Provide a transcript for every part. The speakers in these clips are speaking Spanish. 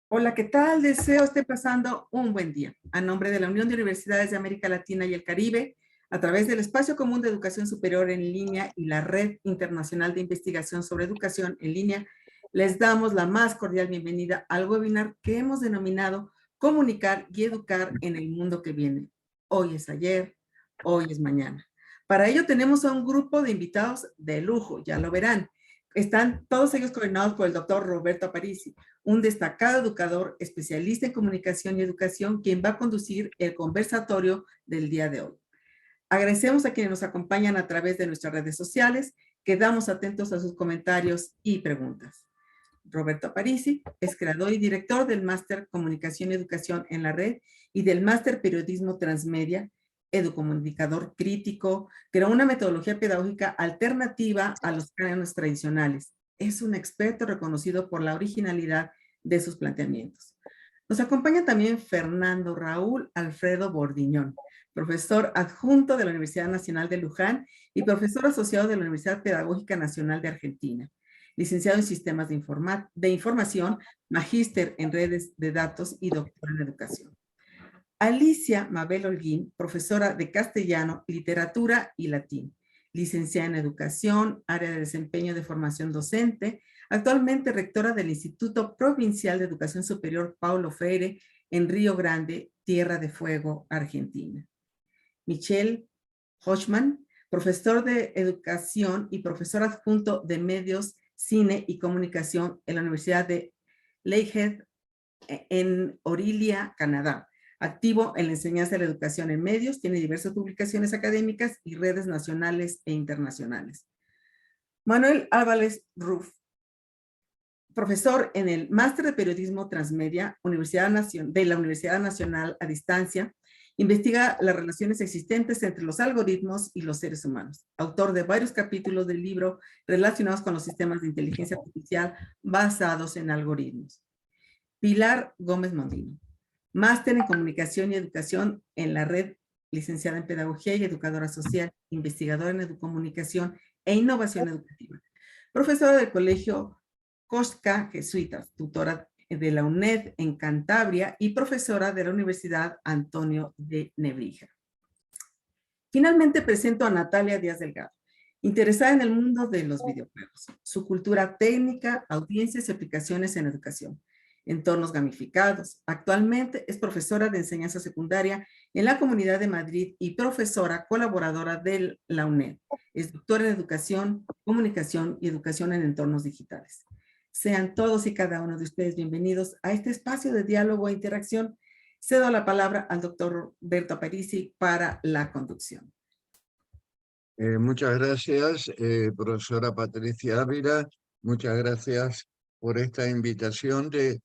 Hola, ¿qué tal? Deseo esté pasando un buen día. A nombre de la Unión de Universidades de América Latina y el Caribe, a través del Espacio Común de Educación Superior en Línea y la Red Internacional de Investigación sobre Educación en Línea, les damos la más cordial bienvenida al webinar que hemos denominado Comunicar y Educar en el Mundo que Viene. Hoy es ayer, hoy es mañana. Para ello tenemos a un grupo de invitados de lujo, ya lo verán. Están todos ellos coordinados por el doctor Roberto Aparici, un destacado educador especialista en comunicación y educación, quien va a conducir el conversatorio del día de hoy. Agradecemos a quienes nos acompañan a través de nuestras redes sociales. Quedamos atentos a sus comentarios y preguntas. Roberto Aparici es creador y director del Máster Comunicación y Educación en la Red y del Máster Periodismo Transmedia, educomunicador crítico, creó una metodología pedagógica alternativa a los cánones tradicionales. Es un experto reconocido por la originalidad de sus planteamientos. Nos acompaña también Fernando Raúl Alfredo Bordiñón, profesor adjunto de la Universidad Nacional de Luján y profesor asociado de la Universidad Pedagógica Nacional de Argentina, licenciado en Sistemas de Información, magíster en Redes de Datos y doctor en Educación. Alicia Mabel Holguín, profesora de Castellano, Literatura y Latín, licenciada en Educación, área de desempeño de formación docente, actualmente rectora del Instituto Provincial de Educación Superior Paulo Freire en Río Grande, Tierra de Fuego, Argentina. Michelle Hochman, profesor de Educación y profesor adjunto de Medios, Cine y Comunicación en la Universidad de Lakehead en Orillia, Canadá. Activo en la enseñanza de la educación en medios, tiene diversas publicaciones académicas y redes nacionales e internacionales. Manuel Álvarez Ruf, profesor en el Máster de Periodismo Transmedia de la Universidad Nacional a Distancia, investiga las relaciones existentes entre los algoritmos y los seres humanos. Autor de varios capítulos del libro relacionados con los sistemas de inteligencia artificial basados en algoritmos. Pilar Gómez Mondino, máster en Comunicación y Educación en la Red, licenciada en Pedagogía y Educadora Social, investigadora en Educomunicación e Innovación Educativa. Profesora del Colegio Cosca Jesuitas, tutora de la UNED en Cantabria y profesora de la Universidad Antonio de Nebrija. Finalmente presento a Natalia Díaz Delgado, interesada en el mundo de los videojuegos, su cultura técnica, audiencias y aplicaciones en educación, entornos gamificados. Actualmente es profesora de enseñanza secundaria en la Comunidad de Madrid y profesora colaboradora de la UNED. Es doctora en educación, comunicación y educación en entornos digitales. Sean todos y cada uno de ustedes bienvenidos a este espacio de diálogo e interacción. Cedo la palabra al doctor Roberto Aparici para la conducción. Muchas gracias, profesora Patricia Ávila. Muchas gracias por esta invitación de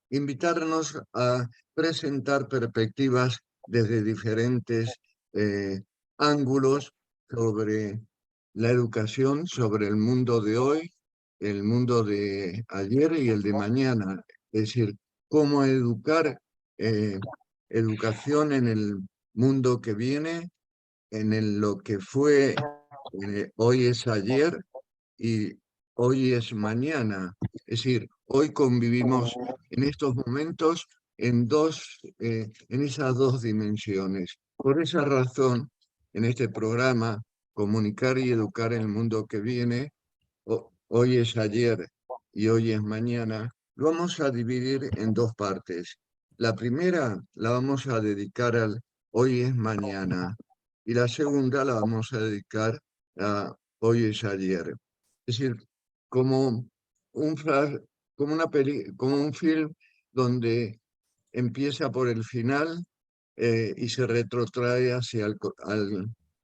invitarnos a presentar perspectivas desde diferentes ángulos sobre la educación, sobre el mundo de hoy, el mundo de ayer y el de mañana. Es decir, cómo educar, educación en el mundo que viene, lo que fue, hoy es ayer y hoy es mañana. Es decir, hoy convivimos en estos momentos en esas dos dimensiones. Por esa razón, en este programa, Comunicar y Educar en el Mundo que Viene, hoy es ayer y hoy es mañana, lo vamos a dividir en dos partes. La primera la vamos a dedicar al hoy es mañana y la segunda la vamos a dedicar a hoy es ayer. Es decir, como como un film donde empieza por el final y se retrotrae hacia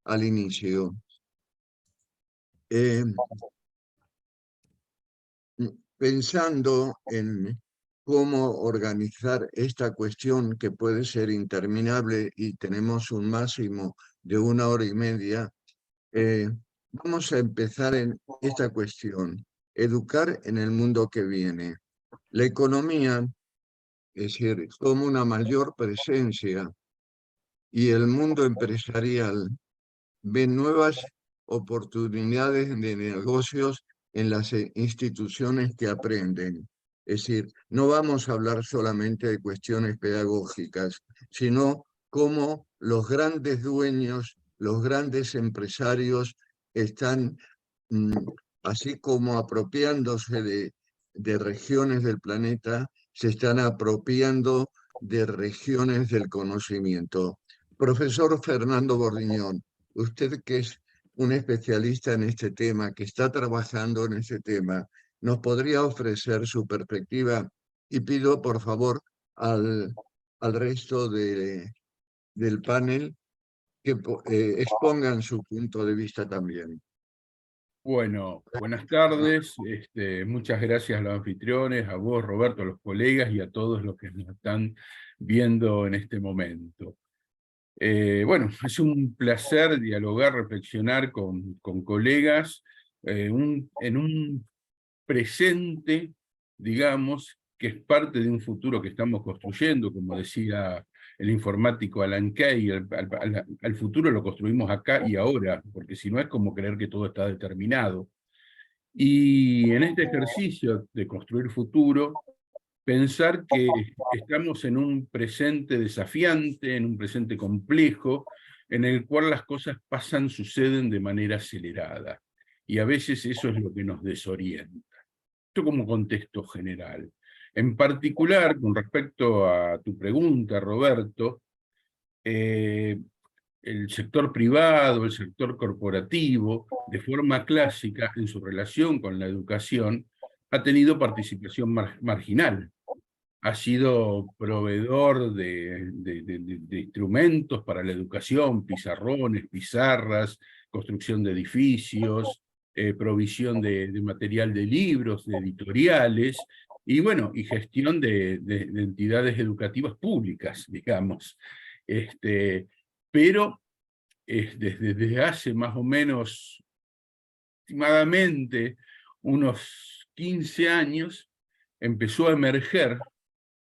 al inicio. Pensando en cómo organizar esta cuestión que puede ser interminable y tenemos un máximo de 1 hora y media, vamos a empezar en esta cuestión, educar en el mundo que viene. La economía, es decir, como una mayor presencia y el mundo empresarial ven nuevas oportunidades de negocios en las instituciones que aprenden. Es decir, no vamos a hablar solamente de cuestiones pedagógicas, sino cómo los grandes dueños, los grandes empresarios están, así como apropiándose de regiones del planeta, se están apropiando de regiones del conocimiento. Profesor Fernando Bordiñón, usted que es un especialista en este tema, que está trabajando en este tema, ¿nos podría ofrecer su perspectiva? Y pido, por favor, al resto del panel que expongan su punto de vista también. Bueno, buenas tardes. Muchas gracias a los anfitriones, a vos, Roberto, a los colegas y a todos los que nos están viendo en este momento. Bueno, es un placer dialogar, reflexionar con colegas en un presente, digamos, que es parte de un futuro que estamos construyendo, como decía el informático Alan Kay, al futuro lo construimos acá y ahora, porque si no es como creer que todo está determinado. Y en este ejercicio de construir futuro, pensar que estamos en un presente desafiante, en un presente complejo, en el cual las cosas pasan, suceden de manera acelerada. Y a veces eso es lo que nos desorienta. Esto como contexto general. En particular, con respecto a tu pregunta, Roberto, el sector privado, el sector corporativo, de forma clásica, en su relación con la educación, ha tenido participación marginal. Ha sido proveedor de instrumentos para la educación, pizarrones, pizarras, construcción de edificios, provisión de material de libros, de editoriales, y bueno, y gestión de entidades educativas públicas, digamos. Pero desde hace más o menos, estimadamente, unos 15 años, empezó a emerger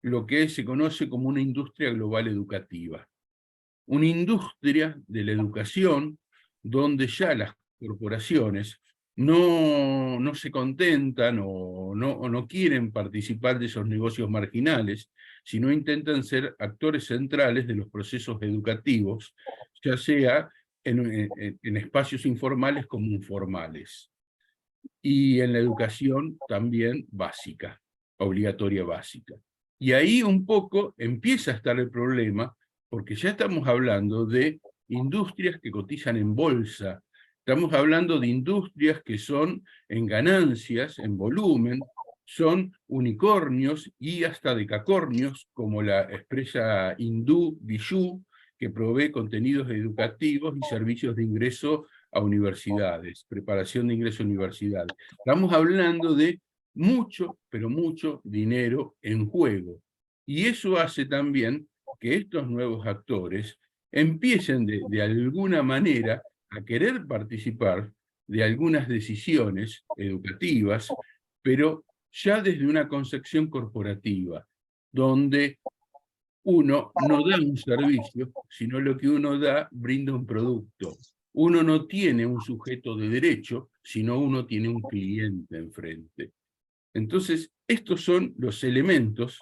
lo que se conoce como una industria global educativa. Una industria de la educación donde ya las corporaciones no se contentan o no quieren participar de esos negocios marginales, sino intentan ser actores centrales de los procesos educativos, ya sea en espacios informales como informales. Y en la educación también básica, obligatoria básica. Y ahí un poco empieza a estar el problema, porque ya estamos hablando de industrias que cotizan en bolsa, estamos hablando de industrias que son en ganancias, en volumen, son unicornios y hasta decacornios, como la empresa hindú Bijou, que provee contenidos educativos y servicios de ingreso a universidades, preparación de ingreso a universidades. Estamos hablando de mucho, pero mucho dinero en juego. Y eso hace también que estos nuevos actores empiecen de alguna manera a querer participar de algunas decisiones educativas, pero ya desde una concepción corporativa, donde uno no da un servicio, sino lo que uno da brinda un producto. Uno no tiene un sujeto de derecho, sino uno tiene un cliente enfrente. Entonces, estos son los elementos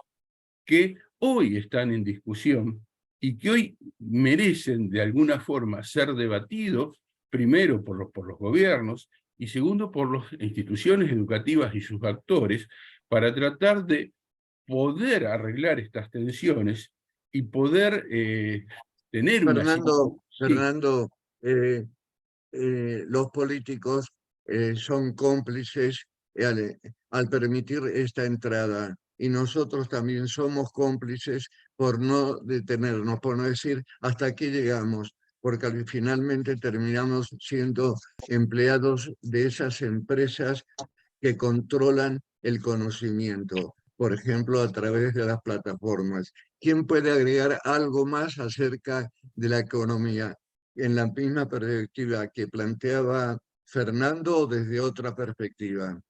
que hoy están en discusión y que hoy merecen de alguna forma ser debatidos, primero por los gobiernos y segundo por las instituciones educativas y sus actores, para tratar de poder arreglar estas tensiones y poder tener una... Sí. Fernando, los políticos son cómplices al permitir esta entrada y nosotros también somos cómplices por no detenernos, por no decir hasta aquí llegamos, porque finalmente terminamos siendo empleados de esas empresas que controlan el conocimiento, por ejemplo, a través de las plataformas. ¿Quién puede agregar algo más acerca de la economía en la misma perspectiva que planteaba Fernando o desde otra perspectiva?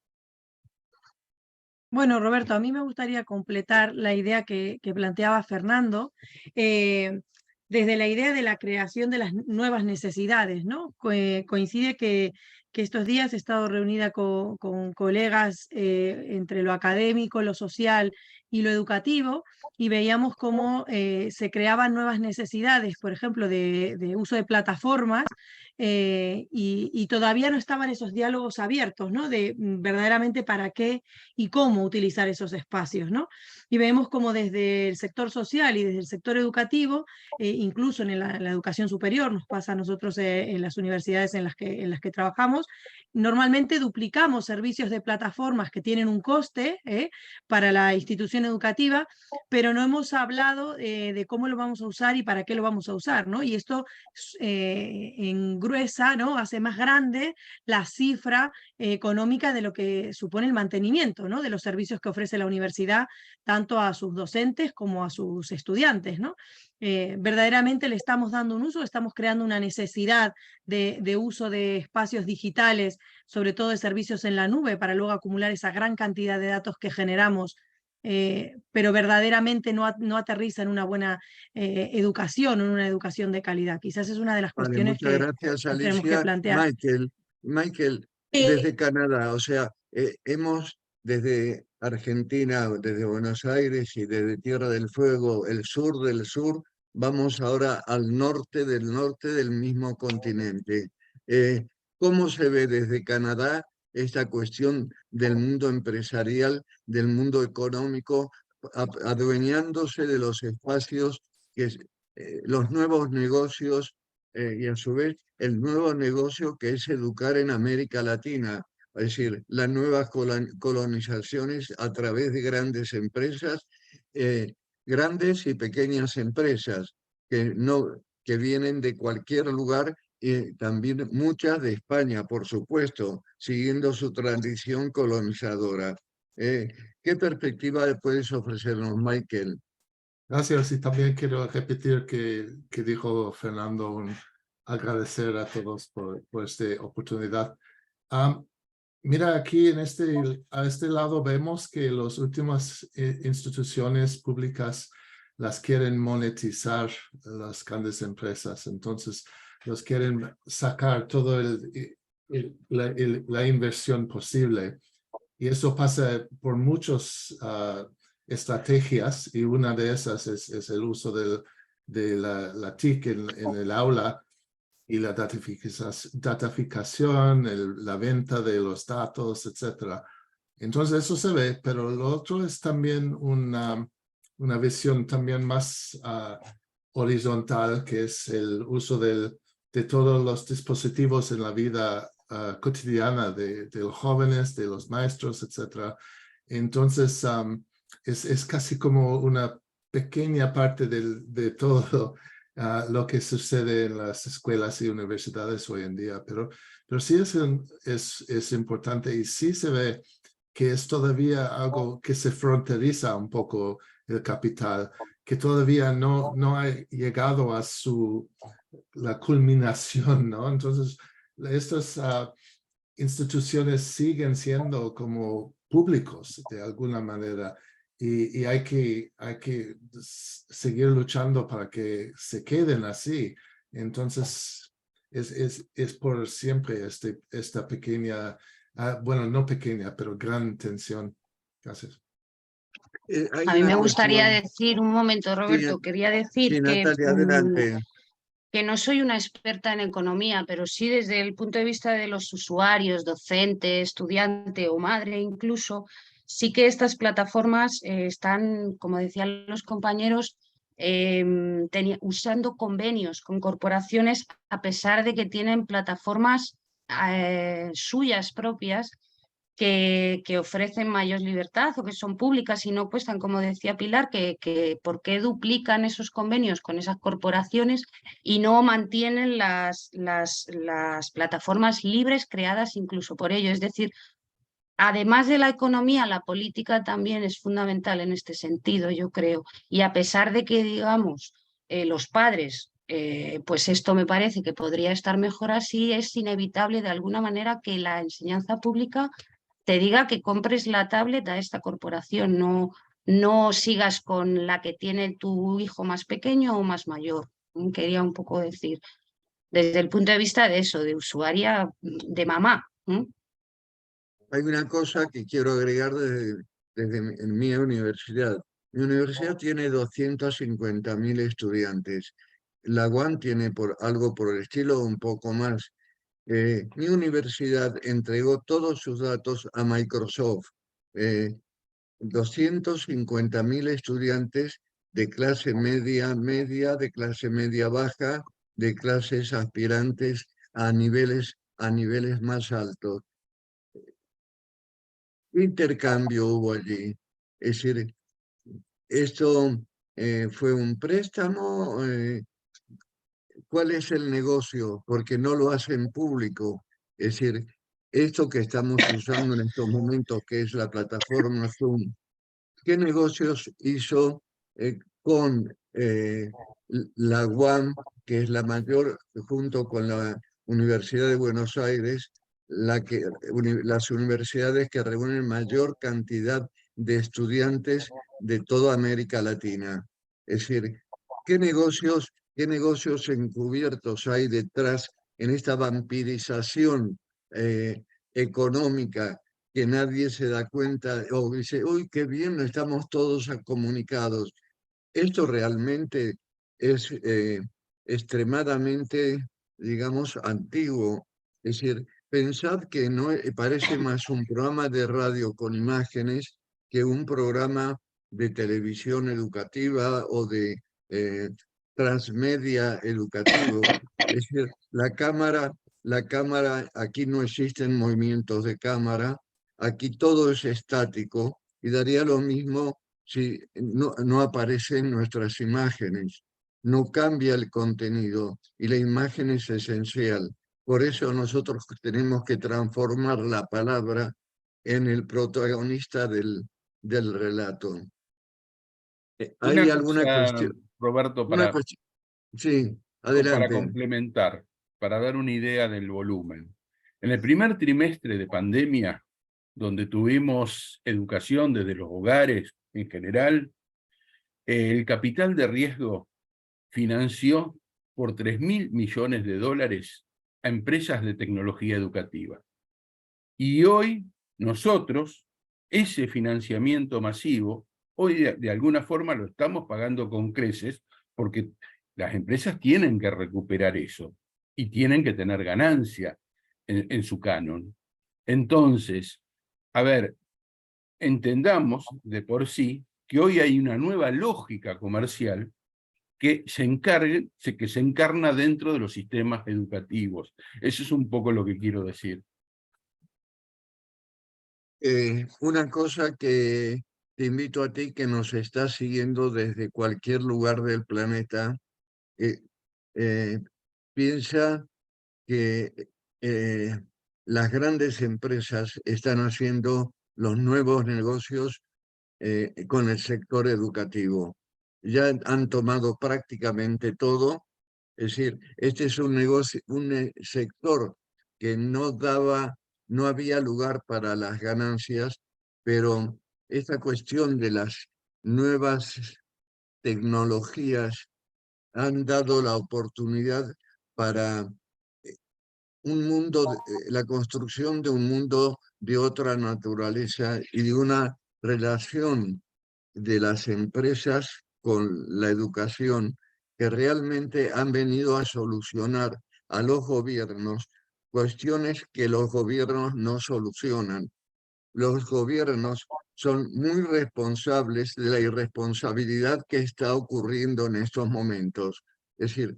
Bueno, Roberto, a mí me gustaría completar la idea que planteaba Fernando, desde la idea de la creación de las nuevas necesidades, ¿no? Coincide que que estos días he estado reunida con colegas entre lo académico, lo social y lo educativo, y veíamos cómo se creaban nuevas necesidades, por ejemplo, de uso de plataformas, y todavía no estaban esos diálogos abiertos, ¿no? De verdaderamente para qué y cómo utilizar esos espacios, ¿no? Y vemos como desde el sector social y desde el sector educativo, incluso en la educación superior, nos pasa a nosotros en las universidades en las que trabajamos, normalmente duplicamos servicios de plataformas que tienen un coste para la institución educativa, pero no hemos hablado de cómo lo vamos a usar y para qué lo vamos a usar, ¿no? Y esto engruesa, ¿no? Hace más grande la cifra económica de lo que supone el mantenimiento, ¿no? De los servicios que ofrece la universidad, tanto a sus docentes como a sus estudiantes, ¿no? Verdaderamente le estamos dando un uso, estamos creando una necesidad de uso de espacios digitales, sobre todo de servicios en la nube, para luego acumular esa gran cantidad de datos que generamos, pero verdaderamente no aterriza en una buena educación, en una educación de calidad. Quizás es una de las Vale, cuestiones muchas que gracias, nos tenemos que Alicia. plantear. Michael, Eh, desde Canadá, o sea, hemos desde Argentina, desde Buenos Aires y desde Tierra del Fuego, el sur del sur, vamos ahora al norte del mismo continente. ¿Cómo se ve desde Canadá esta cuestión del mundo empresarial, del mundo económico, adueñándose de los espacios, los nuevos negocios y a su vez el nuevo negocio que es educar en América Latina? Es decir, las nuevas colonizaciones a través de grandes empresas, grandes y pequeñas empresas que vienen de cualquier lugar, y también muchas de España, por supuesto, siguiendo su tradición colonizadora. Eh, ¿Qué perspectiva puedes ofrecernos, Michael? Gracias, y también quiero repetir que dijo Fernando, agradecer a todos por esta oportunidad. Mira, aquí a este lado vemos que las últimas instituciones públicas las quieren monetizar las grandes empresas, entonces los quieren sacar todo la inversión posible. Y eso pasa por muchas estrategias, y una de esas es el uso de la TIC en el aula, y la datificación, la venta de los datos, etc. Entonces eso se ve, pero lo otro es también una visión también más horizontal, que es el uso de todos los dispositivos en la vida cotidiana de los jóvenes, de los maestros, etc. Entonces es casi como una pequeña parte de todo lo que sucede en las escuelas y universidades hoy en día, pero sí es importante, y sí se ve que es todavía algo que se fronteriza un poco el capital, que todavía no ha llegado a la culminación, ¿no? Entonces, estas instituciones siguen siendo como públicos de alguna manera, y hay que seguir luchando para que se queden así. Entonces, es por siempre esta pequeña, bueno, no pequeña, pero gran tensión. Gracias. A mí me gustaría decir, un momento, Roberto, quería decir sí, Natalia, adelante. que no soy una experta en economía, pero sí desde el punto de vista de los usuarios, docente, estudiante o madre incluso, sí que estas plataformas están, como decían los compañeros, usando convenios con corporaciones, a pesar de que tienen plataformas suyas propias que ofrecen mayor libertad o que son públicas y no cuestan, como decía Pilar, que por qué duplican esos convenios con esas corporaciones y no mantienen las plataformas libres creadas incluso por ello. Es decir, además de la economía, la política también es fundamental en este sentido, yo creo. Y a pesar de que, digamos, los padres, pues esto me parece que podría estar mejor así, es inevitable de alguna manera que la enseñanza pública te diga que compres la tablet a esta corporación, no sigas con la que tiene tu hijo más pequeño o más mayor. Quería un poco decir. desde el punto de vista de eso, de usuaria, de mamá. Hay una cosa que quiero agregar en mi universidad. Mi universidad tiene 250.000 estudiantes. La UAM tiene algo por el estilo, un poco más. Mi universidad entregó todos sus datos a Microsoft. 250.000 estudiantes de clase media, de clase media baja, de clases aspirantes a niveles más altos. ¿Qué intercambio hubo allí? Es decir, esto fue un préstamo. ¿Cuál es el negocio? Porque no lo hacen público. Es decir, esto que estamos usando en estos momentos, que es la plataforma Zoom, ¿qué negocios hizo con la UAM, que es la mayor, junto con la Universidad de Buenos Aires, las universidades que reúnen mayor cantidad de estudiantes de toda América Latina? Es decir, qué negocios encubiertos hay detrás en esta vampirización económica que nadie se da cuenta o dice, uy, qué bien, estamos todos comunicados? Esto realmente es extremadamente, digamos, antiguo. Es decir, pensad que no parece más un programa de radio con imágenes que un programa de televisión educativa o de transmedia educativo. Es decir, la cámara, aquí no existen movimientos de cámara, aquí todo es estático y daría lo mismo si no aparecen nuestras imágenes. No cambia el contenido y la imagen es esencial. Por eso nosotros tenemos que transformar la palabra en el protagonista del relato. ¿Hay Una alguna cosa, cuestión? Roberto, Una cuestión. Sí, para adelante. complementar, para dar una idea del volumen. En el primer trimestre de pandemia, donde tuvimos educación desde los hogares en general, el capital de riesgo financió por 3.000 millones de dólares a empresas de tecnología educativa. Y hoy nosotros, ese financiamiento masivo, hoy de alguna forma lo estamos pagando con creces porque las empresas tienen que recuperar eso y tienen que tener ganancia en su canon. Entonces, a ver, entendamos de por sí que hoy hay una nueva lógica comercial que se encarna dentro de los sistemas educativos. Eso es un poco lo que quiero decir. Una cosa que te invito a ti que nos estás siguiendo desde cualquier lugar del planeta, eh, eh, piensa que las grandes empresas están haciendo los nuevos negocios con el sector educativo. Ya han tomado prácticamente todo. Es decir, este es un negocio, sector que no había lugar para las ganancias, pero esta cuestión de las nuevas tecnologías han dado la oportunidad para la construcción de un mundo de otra naturaleza y de una relación de las empresas con la educación que realmente han venido a solucionar a los gobiernos cuestiones que los gobiernos no solucionan. Los gobiernos son muy responsables de la irresponsabilidad que está ocurriendo en estos momentos. Es decir,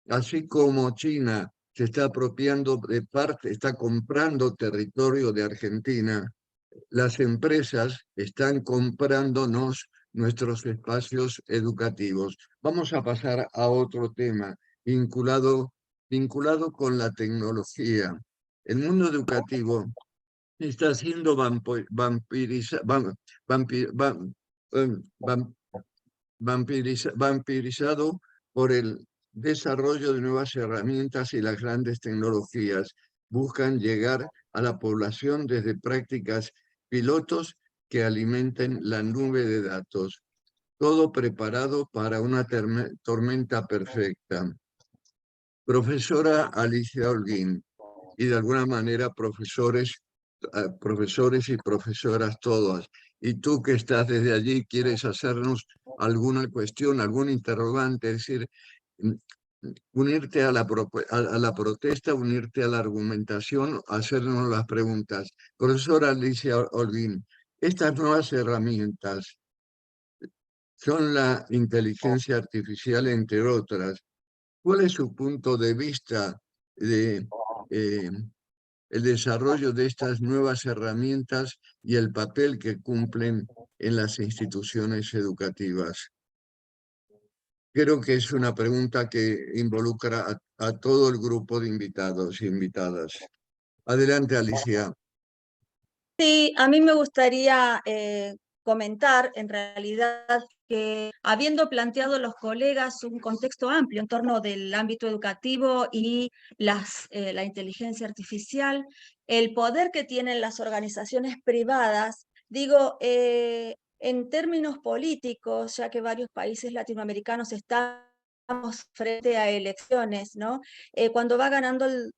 así como China se está apropiando de parte, está comprando territorio de Argentina, las empresas están comprándonos nuestros espacios educativos. Vamos a pasar a otro tema vinculado con la tecnología. El mundo educativo está siendo vampirizado por el desarrollo de nuevas herramientas y las grandes tecnologías. Buscan llegar a la población desde prácticas pilotos que alimenten la nube de datos. Todo preparado para una tormenta perfecta. Profesora Alicia Holguín, y de alguna manera profesores y profesoras todas. Y tú que estás desde allí, ¿quieres hacernos alguna cuestión, algún interrogante? Es decir, unirte a la protesta, unirte a la argumentación, hacernos las preguntas. Profesora Alicia Holguín, estas nuevas herramientas son la inteligencia artificial, entre otras. ¿Cuál es su punto de vista de el desarrollo de estas nuevas herramientas y el papel que cumplen en las instituciones educativas? Creo que es una pregunta que involucra a todo el grupo de invitados y invitadas. Adelante, Alicia. Sí, a mí me gustaría comentar en realidad que habiendo planteado los colegas un contexto amplio en torno del ámbito educativo y la inteligencia artificial, el poder que tienen las organizaciones privadas, digo, en términos políticos, ya que varios países latinoamericanos estamos frente a elecciones, ¿no? Cuando va ganando el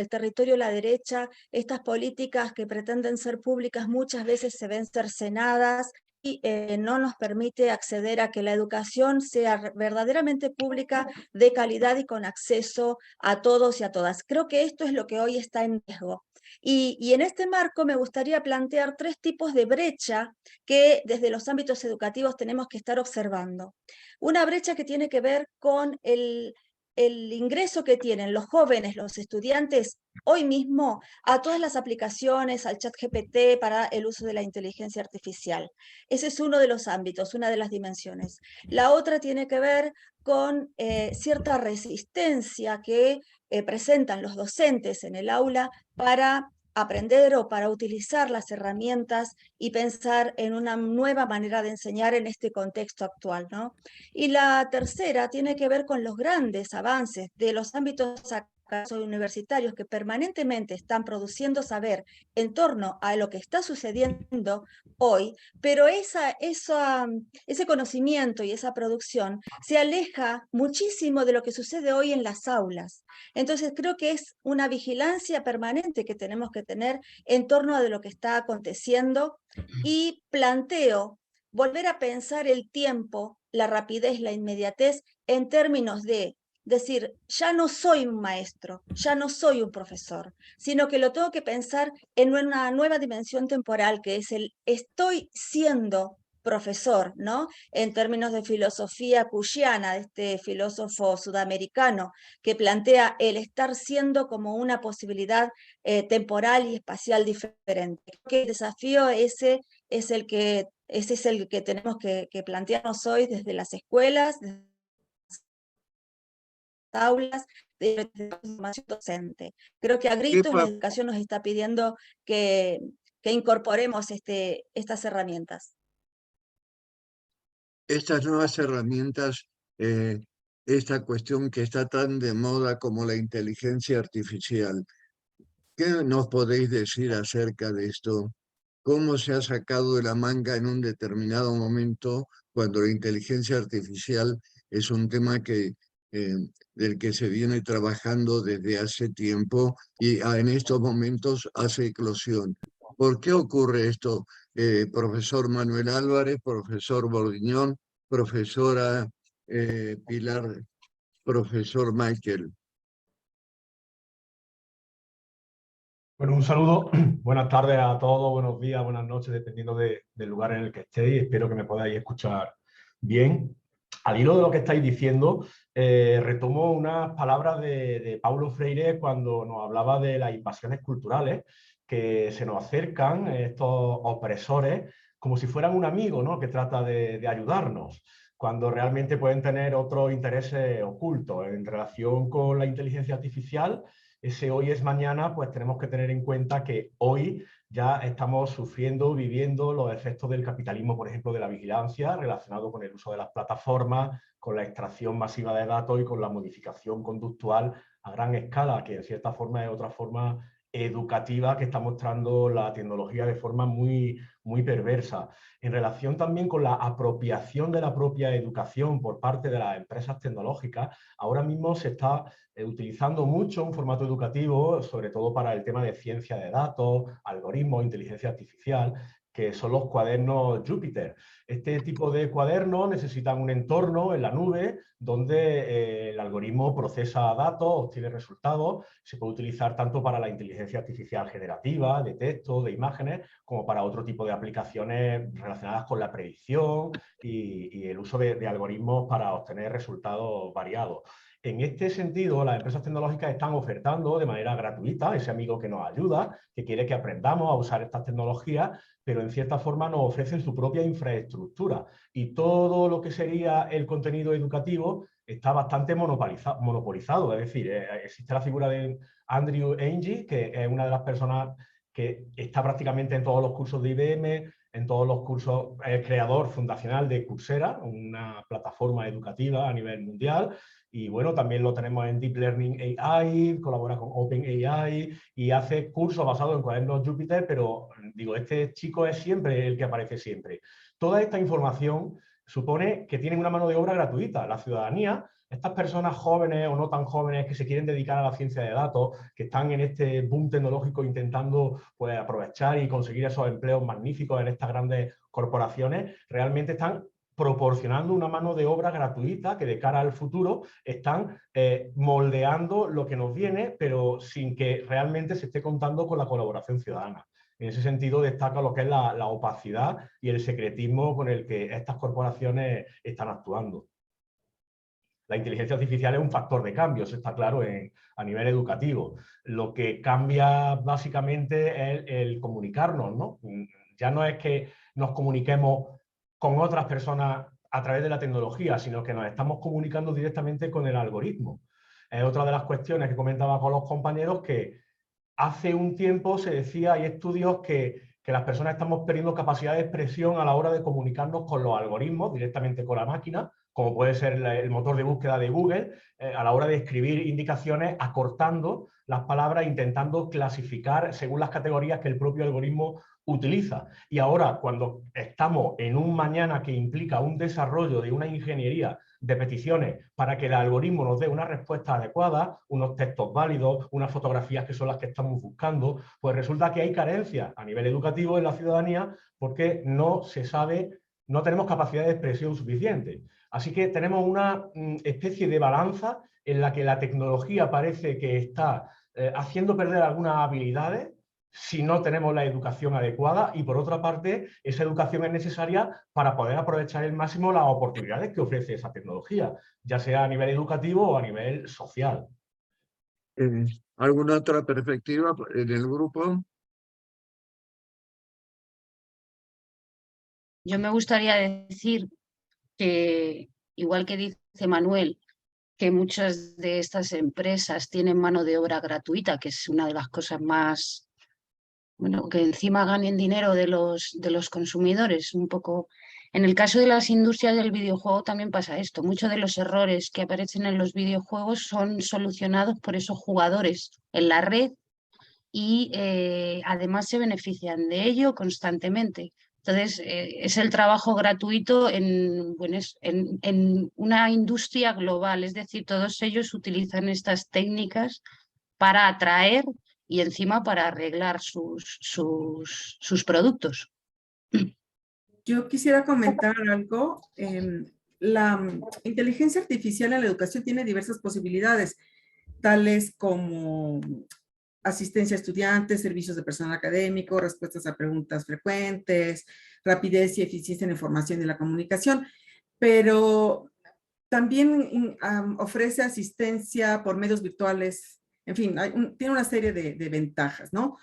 territorio la derecha, estas políticas que pretenden ser públicas muchas veces se ven cercenadas y no nos permite acceder a que la educación sea verdaderamente pública, de calidad y con acceso a todos y a todas. Creo que esto es lo que hoy está en riesgo. Y en este marco me gustaría plantear 3 tipos de brecha que desde los ámbitos educativos tenemos que estar observando. Una brecha que tiene que ver con el ingreso que tienen los jóvenes, los estudiantes, hoy mismo a todas las aplicaciones, al chat GPT para el uso de la inteligencia artificial. Ese es uno de los ámbitos, una de las dimensiones. La otra tiene que ver con cierta resistencia que presentan los docentes en el aula para aprender o para utilizar las herramientas y pensar en una nueva manera de enseñar en este contexto actual, ¿no? Y la tercera tiene que ver con los grandes avances de los ámbitos universitarios que permanentemente están produciendo saber en torno a lo que está sucediendo hoy, pero ese conocimiento y esa producción se aleja muchísimo de lo que sucede hoy en las aulas. Entonces creo que es una vigilancia permanente que tenemos que tener en torno a lo que está aconteciendo y planteo volver a pensar el tiempo, la rapidez, la inmediatez en términos de decir, ya no soy un maestro, ya no soy un profesor, sino que lo tengo que pensar en una nueva dimensión temporal, que es el estoy siendo profesor, ¿no? En términos de filosofía cushiana, de este filósofo sudamericano, que plantea el estar siendo como una posibilidad temporal y espacial diferente. Creo que el desafío ese es el que tenemos que plantearnos hoy desde las escuelas, desde las aulas, desde la formación docente. Creo que a gritos la educación nos está pidiendo que incorporemos estas herramientas. Estas nuevas herramientas, esta cuestión que está tan de moda como la inteligencia artificial, ¿qué nos podéis decir acerca de esto? ¿Cómo se ha sacado de la manga en un determinado momento cuando la inteligencia artificial es un tema del que se viene trabajando desde hace tiempo y en estos momentos hace eclosión? ¿Por qué ocurre esto? Profesor Manuel Álvarez, profesor Bordiñón, profesora Pilar, profesor Michael. Bueno, un saludo, buenas tardes a todos, buenos días, buenas noches, dependiendo del lugar en el que estéis. Espero que me podáis escuchar bien. Al hilo de lo que estáis diciendo, retomo unas palabras de Paulo Freire cuando nos hablaba de las invasiones culturales, que se nos acercan estos opresores como si fueran un amigo, ¿no?, que trata de ayudarnos, cuando realmente pueden tener otros intereses ocultos en relación con la inteligencia artificial. Ese hoy es mañana, pues tenemos que tener en cuenta que hoy ya estamos sufriendo, viviendo los efectos del capitalismo, por ejemplo, de la vigilancia, relacionado con el uso de las plataformas, con la extracción masiva de datos y con la modificación conductual a gran escala, que en cierta forma es otra forma educativa que está mostrando la tecnología de forma muy, muy perversa. En relación también con la apropiación de la propia educación por parte de las empresas tecnológicas, ahora mismo se está utilizando mucho un formato educativo, sobre todo para el tema de ciencia de datos, algoritmos, inteligencia artificial, que son los cuadernos Jupyter. Este tipo de cuadernos necesitan un entorno en la nube donde el algoritmo procesa datos, obtiene resultados. Se puede utilizar tanto para la inteligencia artificial generativa, de texto, de imágenes, como para otro tipo de aplicaciones relacionadas con la predicción y el uso de algoritmos para obtener resultados variados. En este sentido, las empresas tecnológicas están ofertando de manera gratuita ese amigo que nos ayuda, que quiere que aprendamos a usar estas tecnologías, pero en cierta forma nos ofrecen su propia infraestructura. Y todo lo que sería el contenido educativo está bastante monopolizado. Es decir, existe la figura de Andrew Ng, que es una de las personas que está prácticamente en todos los cursos de IBM, en todos los cursos, es creador fundacional de Coursera, una plataforma educativa a nivel mundial. Y bueno, también lo tenemos en Deep Learning AI, colabora con OpenAI y hace cursos basados en cuadernos Jupyter, pero digo, este chico es siempre el que aparece siempre. Toda esta información supone que tienen una mano de obra gratuita. La ciudadanía, estas personas jóvenes o no tan jóvenes que se quieren dedicar a la ciencia de datos, que están en este boom tecnológico intentando pues, aprovechar y conseguir esos empleos magníficos en estas grandes corporaciones, realmente están proporcionando una mano de obra gratuita que de cara al futuro están moldeando lo que nos viene, pero sin que realmente se esté contando con la colaboración ciudadana. En ese sentido destaca lo que es la opacidad y el secretismo con el que estas corporaciones están actuando. La inteligencia artificial es un factor de cambio, eso está claro a nivel educativo. Lo que cambia básicamente es el comunicarnos, ¿no? Ya no es que nos comuniquemos con otras personas a través de la tecnología, sino que nos estamos comunicando directamente con el algoritmo. Es otra de las cuestiones que comentaba con los compañeros, que hace un tiempo se decía, hay estudios que las personas estamos perdiendo capacidad de expresión a la hora de comunicarnos con los algoritmos, directamente con la máquina, como puede ser el motor de búsqueda de Google, a la hora de escribir indicaciones, acortando las palabras, intentando clasificar según las categorías que el propio algoritmo utiliza. Y ahora, cuando estamos en un mañana que implica un desarrollo de una ingeniería de peticiones para que el algoritmo nos dé una respuesta adecuada, unos textos válidos, unas fotografías que son las que estamos buscando, pues resulta que hay carencias a nivel educativo en la ciudadanía porque no se sabe, no tenemos capacidad de expresión suficiente. Así que tenemos una especie de balanza en la que la tecnología parece que está haciendo perder algunas habilidades si no tenemos la educación adecuada, y por otra parte, esa educación es necesaria para poder aprovechar al máximo las oportunidades que ofrece esa tecnología, ya sea a nivel educativo o a nivel social. ¿Alguna otra perspectiva en el grupo? Yo me gustaría decir que, igual que dice Manuel, que muchas de estas empresas tienen mano de obra gratuita, que es una de las cosas más, bueno, que encima ganen dinero de los consumidores, un poco. En el caso de las industrias del videojuego también pasa esto. Muchos de los errores que aparecen en los videojuegos son solucionados por esos jugadores en la red y además se benefician de ello constantemente. Entonces, es el trabajo gratuito en una industria global, es decir, todos ellos utilizan estas técnicas para atraer y encima para arreglar sus productos. Yo quisiera comentar algo. La inteligencia artificial en la educación tiene diversas posibilidades, tales como asistencia a estudiantes, servicios de personal académico, respuestas a preguntas frecuentes, rapidez y eficiencia en la información y la comunicación, pero también ofrece asistencia por medios virtuales, en fin, tiene una serie de ventajas, ¿no?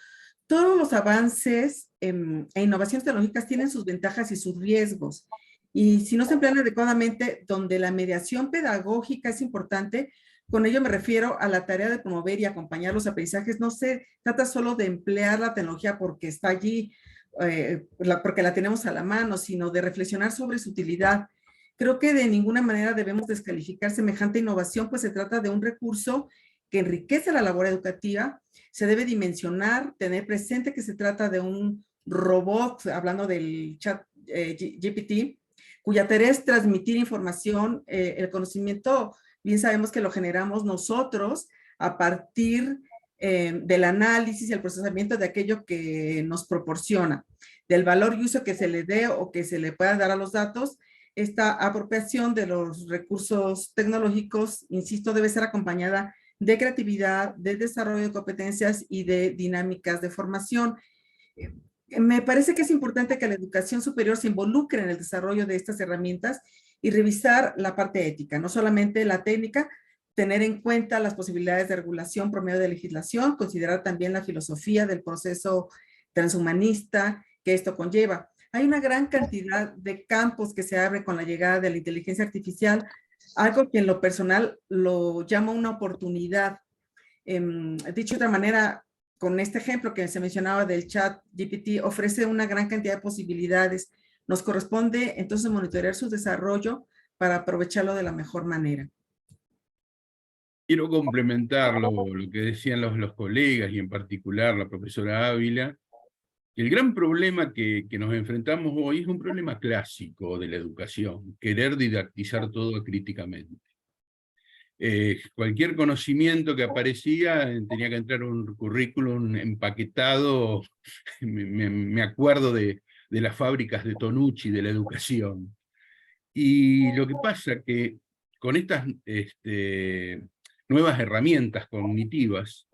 Todos los avances e innovaciones tecnológicas tienen sus ventajas y sus riesgos, y si no se emplean adecuadamente, donde la mediación pedagógica es importante. Con ello me refiero a la tarea de promover y acompañar los aprendizajes. No se trata solo de emplear la tecnología porque está allí, porque la tenemos a la mano, sino de reflexionar sobre su utilidad. Creo que de ninguna manera debemos descalificar semejante innovación, pues se trata de un recurso que enriquece la labor educativa, se debe dimensionar, tener presente que se trata de un robot, hablando del chat GPT, cuya tarea es transmitir información, el conocimiento, bien sabemos que lo generamos nosotros a partir del análisis y el procesamiento de aquello que nos proporciona, del valor y uso que se le dé o que se le pueda dar a los datos. Esta apropiación de los recursos tecnológicos, insisto, debe ser acompañada de creatividad, de desarrollo de competencias y de dinámicas de formación. Me parece que es importante que la educación superior se involucre en el desarrollo de estas herramientas y revisar la parte ética, no solamente la técnica, tener en cuenta las posibilidades de regulación por medio de legislación, considerar también la filosofía del proceso transhumanista que esto conlleva. Hay una gran cantidad de campos que se abren con la llegada de la inteligencia artificial, algo que en lo personal lo llamo una oportunidad. Dicho de otra manera, con este ejemplo que se mencionaba del chat GPT, ofrece una gran cantidad de posibilidades. Nos corresponde entonces monitorear su desarrollo para aprovecharlo de la mejor manera. Quiero complementar lo que decían los colegas y en particular la profesora Ávila. El gran problema que nos enfrentamos hoy es un problema clásico de la educación, querer didactizar todo críticamente. Cualquier conocimiento que aparecía tenía que entrar en un currículum empaquetado. Me acuerdo de las fábricas de Tonucci, de la educación. Y lo que pasa que con estas nuevas herramientas cognitivas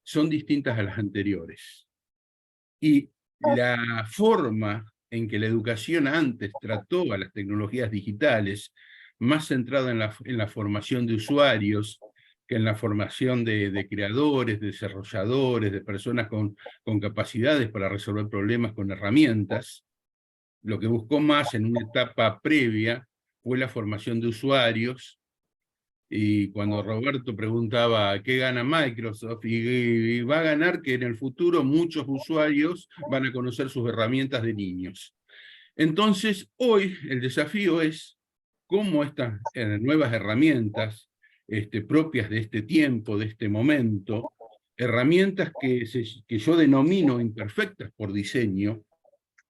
son distintas a las anteriores. Y la forma en que la educación antes trató a las tecnologías digitales, más centrada en la formación de usuarios, que en la formación de creadores, de desarrolladores, de personas con capacidades para resolver problemas con herramientas, lo que buscó más en una etapa previa fue la formación de usuarios. Y cuando Roberto preguntaba qué gana Microsoft, y va a ganar que en el futuro muchos usuarios van a conocer sus herramientas de niños. Entonces, hoy el desafío es cómo estas nuevas herramientas propias de este tiempo, de este momento, herramientas que yo denomino imperfectas por diseño,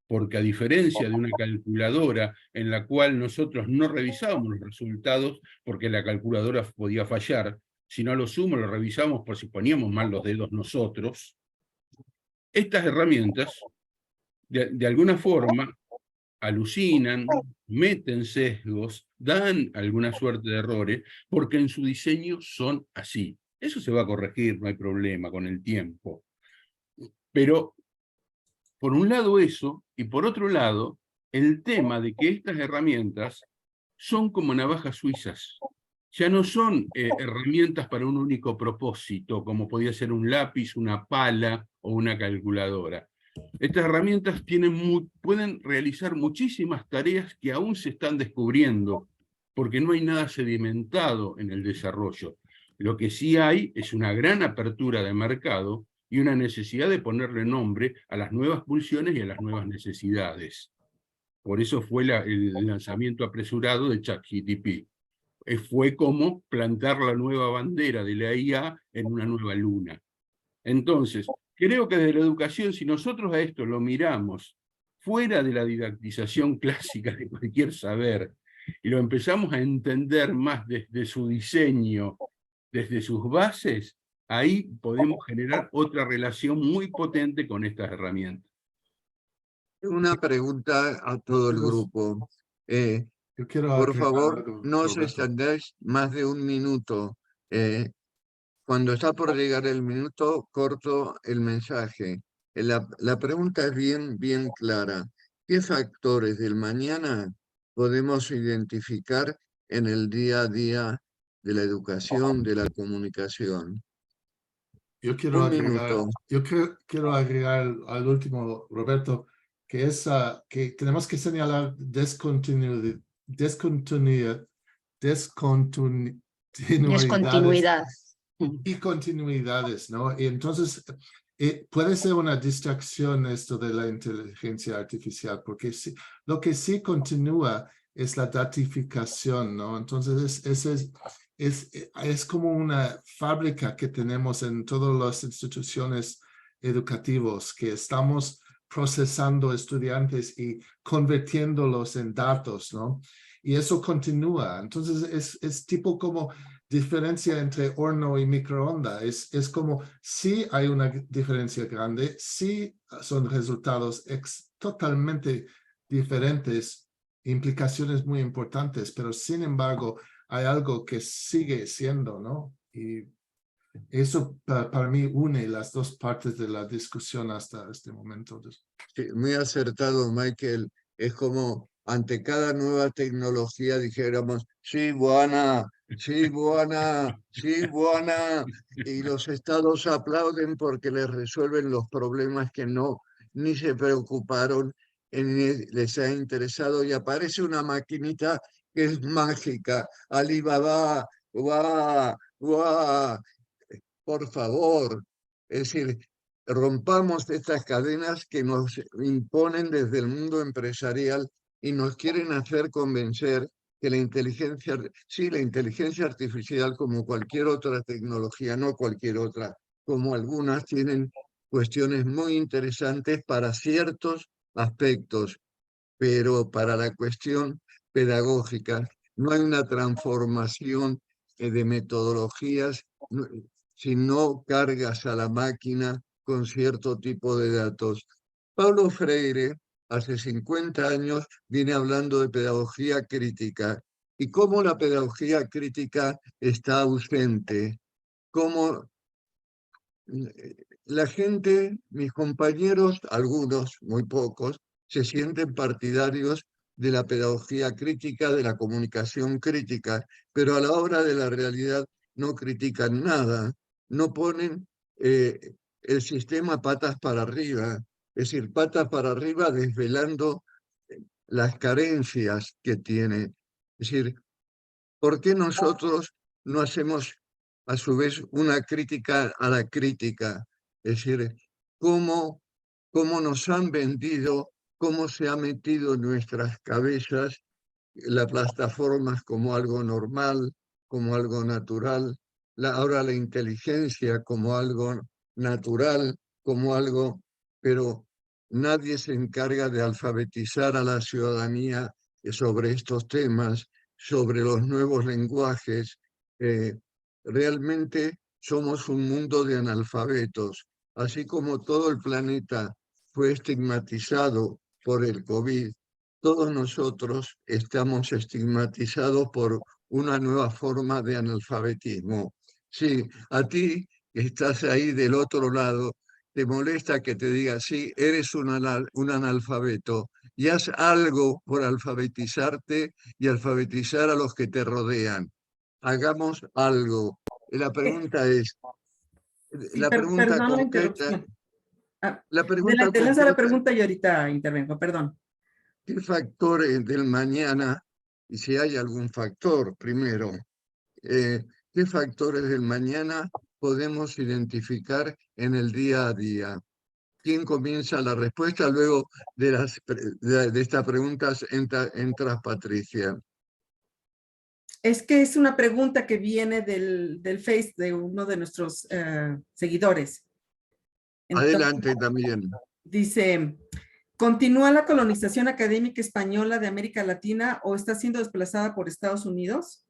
porque a diferencia de una calculadora en la cual nosotros no revisábamos los resultados porque la calculadora podía fallar, sino a lo sumo lo revisamos por si poníamos mal los dedos nosotros, estas herramientas de alguna forma alucinan, meten sesgos, dan alguna suerte de errores, porque en su diseño son así. Eso se va a corregir, no hay problema con el tiempo. Pero por un lado eso, y por otro lado, el tema de que estas herramientas son como navajas suizas. Ya no son herramientas para un único propósito, como podía ser un lápiz, una pala o una calculadora. Estas herramientas pueden realizar muchísimas tareas que aún se están descubriendo, porque no hay nada sedimentado en el desarrollo. Lo que sí hay es una gran apertura de mercado y una necesidad de ponerle nombre a las nuevas pulsiones y a las nuevas necesidades. Por eso fue el lanzamiento apresurado de ChatGPT. Fue como plantar la nueva bandera de la IA en una nueva luna. Entonces, creo que desde la educación, si nosotros a esto lo miramos fuera de la didactización clásica de cualquier saber, y lo empezamos a entender más desde su diseño, desde sus bases, ahí podemos generar otra relación muy potente con estas herramientas. Una pregunta a todo el grupo. Yo quiero Por agregar favor, algo, no os Roberto. extendéis más de un minuto. Cuando está por llegar el minuto, corto el mensaje. La pregunta es bien clara. ¿Qué factores del mañana podemos identificar en el día a día de la educación, de la comunicación? Yo quiero Un agregar, minuto. quiero agregar al último, Roberto, que es que tenemos que señalar Descontinuidad. y continuidades, ¿no? Y entonces puede ser una distracción esto de la inteligencia artificial, porque lo que sí continúa es la datificación, ¿no? Entonces es como una fábrica que tenemos en todas las instituciones educativas, que estamos procesando estudiantes y convirtiéndolos en datos, ¿no? Y eso continúa. Entonces es tipo como diferencia entre horno y microondas. Es como sí hay una diferencia grande, sí son resultados totalmente diferentes, implicaciones muy importantes, pero sin embargo hay algo que sigue siendo, ¿no? Y eso para mí une las dos partes de la discusión hasta este momento. Sí, muy acertado, Michael. Es como ante cada nueva tecnología dijéramos, sí, buena, sí, buena, sí, buena. Y los estados aplauden porque les resuelven los problemas que no, ni se preocuparon, ni les ha interesado. Y aparece una maquinita que es mágica. Alibaba, guau, guau. Por favor. Es decir, rompamos estas cadenas que nos imponen desde el mundo empresarial y nos quieren hacer convencer que la inteligencia, sí, la inteligencia artificial como cualquier otra tecnología, no cualquier otra, como algunas tienen cuestiones muy interesantes para ciertos aspectos, pero para la cuestión pedagógica no hay una transformación de metodologías, si no cargas a la máquina con cierto tipo de datos. Paulo Freire, hace 50 años, viene hablando de pedagogía crítica y cómo la pedagogía crítica está ausente, cómo la gente, mis compañeros, algunos, muy pocos, se sienten partidarios de la pedagogía crítica, de la comunicación crítica, pero a la hora de la realidad no critican nada, no ponen el sistema patas para arriba, es decir, patas para arriba desvelando las carencias que tiene. Es decir, ¿por qué nosotros no hacemos a su vez una crítica a la crítica? Es decir, cómo nos han vendido, cómo se ha metido en nuestras cabezas las plataformas como algo normal, como algo natural, ahora la inteligencia como algo natural, como algo, pero nadie se encarga de alfabetizar a la ciudadanía sobre estos temas, sobre los nuevos lenguajes. Realmente somos un mundo de analfabetos, así como todo el planeta fue estigmatizado por el COVID. Todos nosotros estamos estigmatizados por una nueva forma de analfabetismo. Sí, a ti que estás ahí del otro lado, te molesta que te diga, sí, eres un analfabeto y haz algo por alfabetizarte y alfabetizar a los que te rodean. Hagamos algo. La pregunta es, Sí, la pregunta perdón la concreta, interrupción. Ah, la pregunta adelante, lanza la concreta, pregunta y ahorita intervengo, perdón. ¿qué factores del mañana, y si hay algún factor primero, qué factores del mañana podemos identificar en el día a día? ¿Quién comienza la respuesta? Luego de estas preguntas entras, Patricia. Es que es una pregunta que viene del Face de uno de nuestros seguidores. Entonces, Adelante también. dice, ¿continúa la colonización académica española de América Latina o está siendo desplazada por Estados Unidos?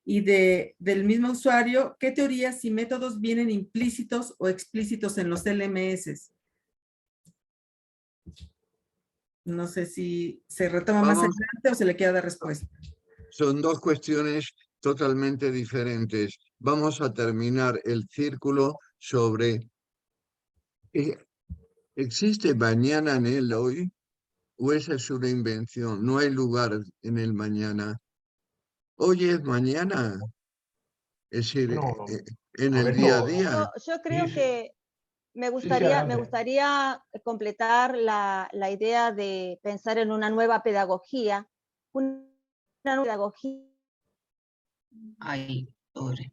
Y del mismo usuario, ¿qué teorías y métodos vienen implícitos o explícitos en los LMS? No sé si se retoma más Vamos, adelante o se le queda de respuesta. son dos cuestiones totalmente diferentes. Vamos a terminar el círculo sobre, ¿existe mañana en el hoy? ¿O esa es una invención? No hay lugar en el mañana. Hoy es mañana, es decir, Bueno, en el día a Alberto, día. Yo sí, creo sí, que me sí, sí, me adelante. gustaría completar la idea de pensar en una nueva pedagogía, una nueva pedagogía. Ay, pobre.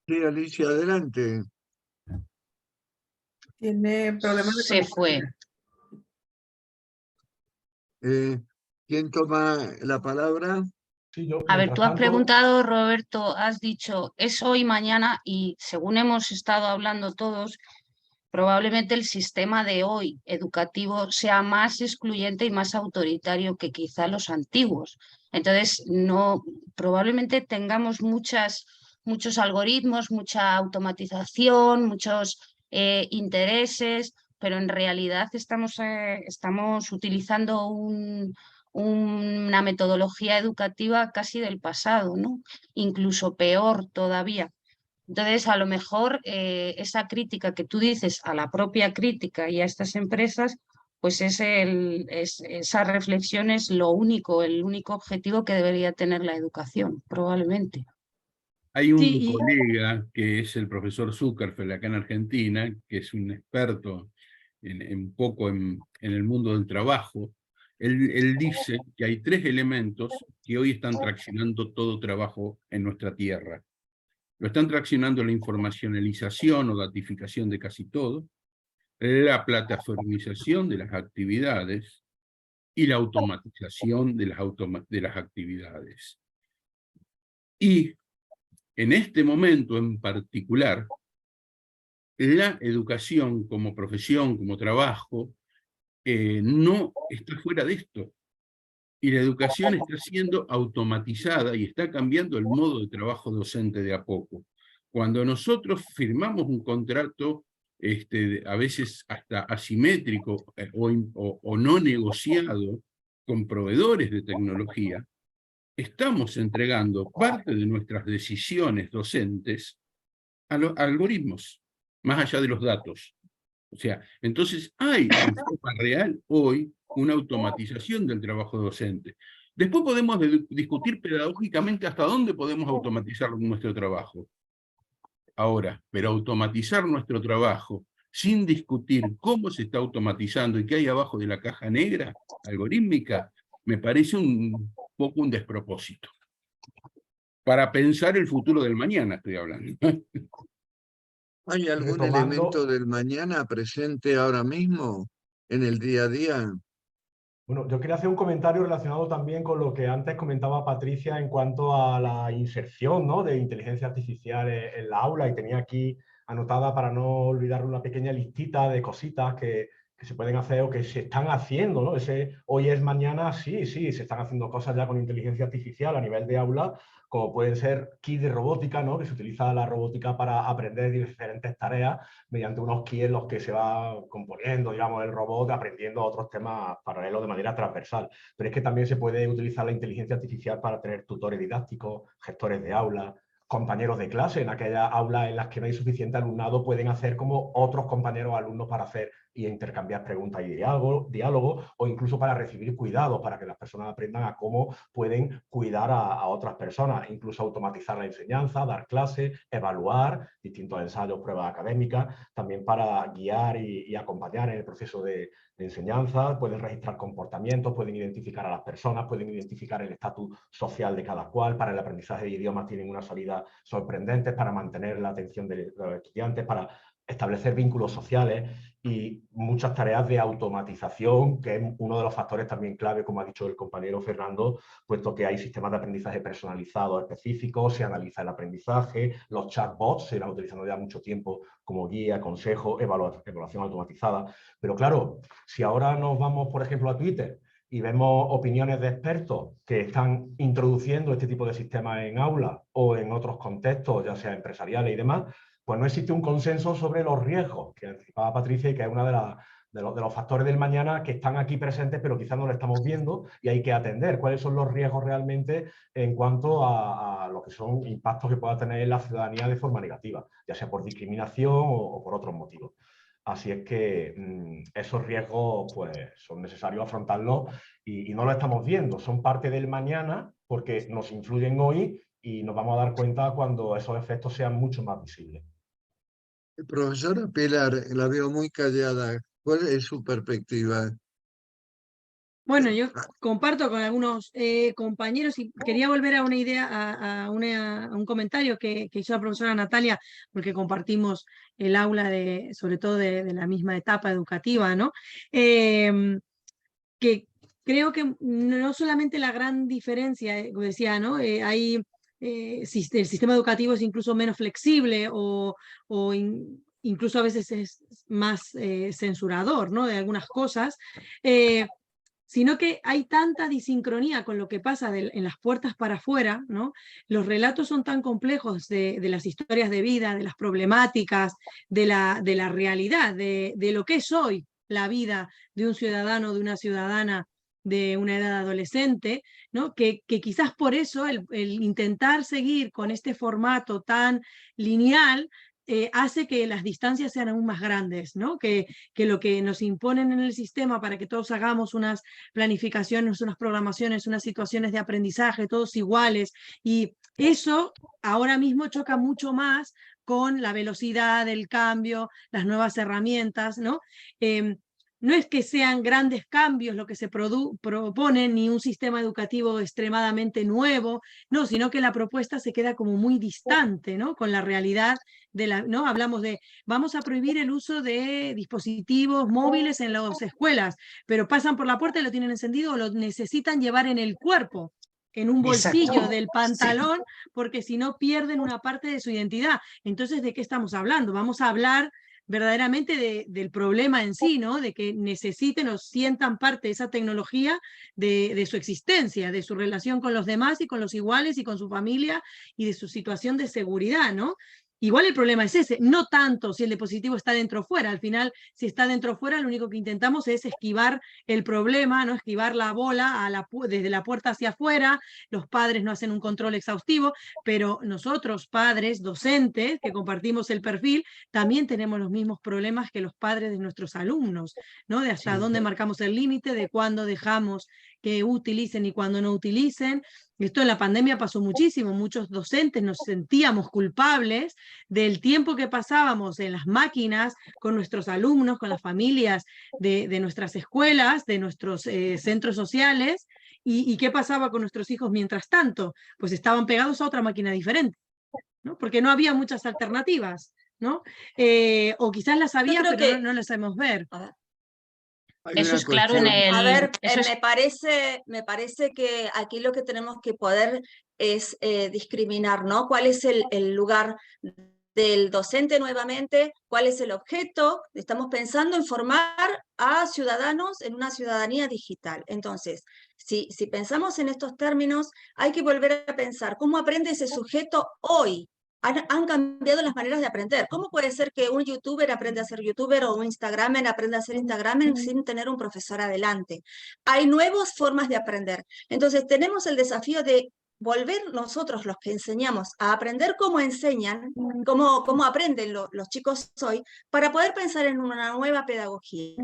Sí, Alicia, adelante. Tiene problemas de Se fue. conectividad. ¿Quién toma la palabra? Sí, yo, A ver, mientras tú has tanto, preguntado, Roberto, has dicho, es hoy, mañana, y según hemos estado hablando todos, probablemente el sistema de hoy educativo sea más excluyente y más autoritario que quizá los antiguos. Entonces, no, probablemente tengamos muchos algoritmos, mucha automatización, muchos intereses, pero en realidad estamos utilizando una metodología educativa casi del pasado, ¿no? Incluso peor todavía. Entonces, a lo mejor esa crítica que tú dices a la propia crítica y a estas empresas, pues esa reflexión es el único objetivo que debería tener la educación, probablemente. Hay Sí, un y colega que es el profesor Zuckerfeld acá en Argentina, que es un experto un poco en el mundo del trabajo. Él dice que hay 3 elementos que hoy están traccionando todo trabajo en nuestra tierra. Lo están traccionando la informacionalización o datificación de casi todo, la plataformización de las actividades y la automatización de las actividades. Y en este momento en particular, la educación como profesión, como trabajo, no está fuera de esto. Y la educación está siendo automatizada y está cambiando el modo de trabajo docente de a poco. Cuando nosotros firmamos un contrato, a veces hasta asimétrico o no negociado con proveedores de tecnología, estamos entregando parte de nuestras decisiones docentes a los algoritmos, más allá de los datos. O sea, entonces hay en forma real hoy una automatización del trabajo docente. Después podemos discutir pedagógicamente hasta dónde podemos automatizar nuestro trabajo. Ahora, pero automatizar nuestro trabajo sin discutir cómo se está automatizando y qué hay abajo de la caja negra algorítmica, me parece un poco un despropósito. Para pensar el futuro del mañana, estoy hablando. ¿Hay algún retomando, elemento del mañana presente ahora mismo en el día a día? bueno, yo quería hacer un comentario relacionado también con lo que antes comentaba Patricia en cuanto a la inserción, ¿no?, de inteligencia artificial en la aula, y tenía aquí anotada, para no olvidar, una pequeña listita de cositas que se pueden hacer o que se están haciendo, ¿no? Ese hoy es mañana, sí, se están haciendo cosas ya con inteligencia artificial a nivel de aula, como pueden ser kits de robótica, ¿no?, que se utiliza la robótica para aprender diferentes tareas mediante unos kits en los que se va componiendo, digamos, el robot, aprendiendo otros temas paralelos de manera transversal. Pero es que también se puede utilizar la inteligencia artificial para tener tutores didácticos, gestores de aula, compañeros de clase. En aquellas aulas en las que no hay suficiente alumnado, pueden hacer como otros compañeros alumnos para hacer y intercambiar preguntas y diálogo, o incluso para recibir cuidados, para que las personas aprendan a cómo pueden cuidar a otras personas, incluso automatizar la enseñanza, dar clases, evaluar distintos ensayos, pruebas académicas, también para guiar y acompañar en el proceso de enseñanza. Pueden registrar comportamientos, pueden identificar a las personas, pueden identificar el estatus social de cada cual. Para el aprendizaje de idiomas tienen una salida sorprendente para mantener la atención de los estudiantes, para establecer vínculos sociales y muchas tareas de automatización, que es uno de los factores también clave, como ha dicho el compañero Fernando, puesto que hay sistemas de aprendizaje personalizados específicos, se analiza el aprendizaje, los chatbots se irán utilizando ya mucho tiempo como guía, consejo, evaluación automatizada. Pero claro, si ahora nos vamos, por ejemplo, a Twitter y vemos opiniones de expertos que están introduciendo este tipo de sistemas en aulas o en otros contextos, ya sea empresariales y demás, pues no existe un consenso sobre los riesgos, que anticipaba Patricia, y que es uno de los factores del mañana que están aquí presentes, pero quizás no lo estamos viendo y hay que atender. ¿Cuáles son los riesgos realmente en cuanto a lo que son impactos que pueda tener en la ciudadanía de forma negativa, ya sea por discriminación o por otros motivos? Así es que esos riesgos pues, son necesarios afrontarlos y no lo estamos viendo. Son parte del mañana porque nos influyen hoy y nos vamos a dar cuenta cuando esos efectos sean mucho más visibles. Profesora Pilar, la veo muy callada. ¿Cuál es su perspectiva? bueno, yo comparto con algunos compañeros y quería volver a una idea, a un comentario que hizo la profesora Natalia, porque compartimos el aula sobre todo de la misma etapa educativa, ¿no? Que creo que no solamente la gran diferencia, como decía, ¿no? El sistema educativo es incluso menos flexible o incluso a veces es más censurador, ¿no? De algunas cosas, sino que hay tanta disincronía con lo que pasa en las puertas para afuera, ¿no? Los relatos son tan complejos de las historias de vida, de las problemáticas, de la realidad, de lo que es hoy la vida de un ciudadano, de una ciudadana de una edad adolescente, ¿no? Que quizás por eso el intentar seguir con este formato tan lineal hace que las distancias sean aún más grandes, ¿no? Que lo que nos imponen en el sistema para que todos hagamos unas planificaciones, unas programaciones, unas situaciones de aprendizaje, todos iguales, y eso ahora mismo choca mucho más con la velocidad del cambio, las nuevas herramientas, ¿no? No es que sean grandes cambios lo que se proponen, ni un sistema educativo extremadamente nuevo, no, sino que la propuesta se queda como muy distante, ¿no? Con la realidad ¿no? Hablamos de, vamos a prohibir el uso de dispositivos móviles en las escuelas, pero pasan por la puerta y lo tienen encendido o lo necesitan llevar en el cuerpo, en un bolsillo Exacto. del pantalón, porque si no pierden una parte de su identidad. Entonces, ¿de qué estamos hablando? Vamos a hablar verdaderamente del problema en sí, ¿no? De que necesiten o sientan parte de esa tecnología de su existencia, de su relación con los demás y con los iguales y con su familia y de su situación de seguridad, ¿no? Igual el problema es ese, no tanto si el dispositivo está dentro o fuera. Al final, si está dentro o fuera, lo único que intentamos es esquivar el problema, ¿no? Esquivar la bola desde la puerta hacia afuera. Los padres no hacen un control exhaustivo, pero nosotros, padres, docentes, que compartimos el perfil, también tenemos los mismos problemas que los padres de nuestros alumnos, ¿no? De hasta dónde marcamos el límite, de cuándo dejamos que utilicen y cuándo no utilicen. Esto en la pandemia pasó muchísimo, muchos docentes nos sentíamos culpables del tiempo que pasábamos en las máquinas con nuestros alumnos, con las familias de nuestras escuelas, de nuestros centros sociales, y qué pasaba con nuestros hijos mientras tanto, pues estaban pegados a otra máquina diferente, ¿no? Porque no había muchas alternativas, ¿no? O quizás las había, pero que... no las sabemos ver. Eso es claro en el... A ver, eso me parece que aquí lo que tenemos que poder es discriminar, ¿no? ¿Cuál es el lugar del docente nuevamente? ¿Cuál es el objeto? Estamos pensando en formar a ciudadanos en una ciudadanía digital. Entonces, si pensamos en estos términos, hay que volver a pensar cómo aprende ese sujeto hoy. Han cambiado las maneras de aprender. ¿Cómo puede ser que un youtuber aprenda a ser youtuber o un instagramer aprenda a ser instagramer sin tener un profesor adelante? Hay nuevas formas de aprender. Entonces tenemos el desafío de volver nosotros los que enseñamos a aprender cómo enseñan, cómo aprenden los chicos hoy, para poder pensar en una nueva pedagogía.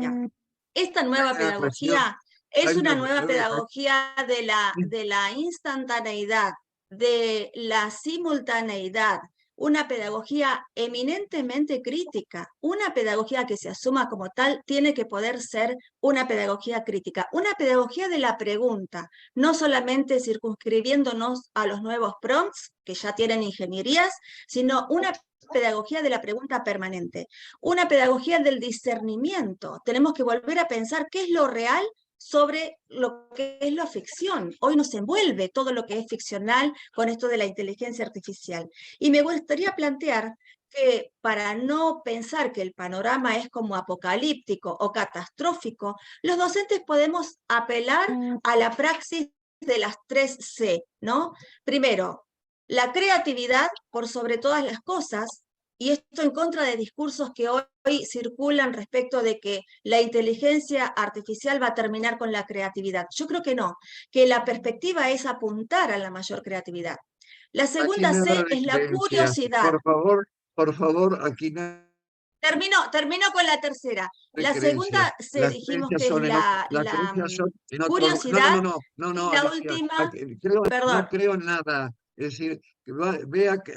Esta nueva pedagogía es una nueva pedagogía de la instantaneidad, de la simultaneidad, una pedagogía eminentemente crítica. Una pedagogía que se asuma como tal tiene que poder ser una pedagogía crítica, una pedagogía de la pregunta, no solamente circunscribiéndonos a los nuevos prompts que ya tienen ingenierías, sino una pedagogía de la pregunta permanente, una pedagogía del discernimiento. Tenemos que volver a pensar qué es lo real sobre lo que es la ficción. Hoy nos envuelve todo lo que es ficcional con esto de la inteligencia artificial. Y me gustaría plantear que para no pensar que el panorama es como apocalíptico o catastrófico, los docentes podemos apelar a la praxis de las 3C, ¿no? Primero, la creatividad por sobre todas las cosas, y esto en contra de discursos que hoy circulan respecto de que la inteligencia artificial va a terminar con la creatividad. Yo creo que no, que la perspectiva es apuntar a la mayor creatividad. La segunda C es la curiosidad. Por favor, aquí no. Termino con la tercera. La segunda C dijimos que es la curiosidad. No, y la última, perdón. No creo nada. Es decir, vea que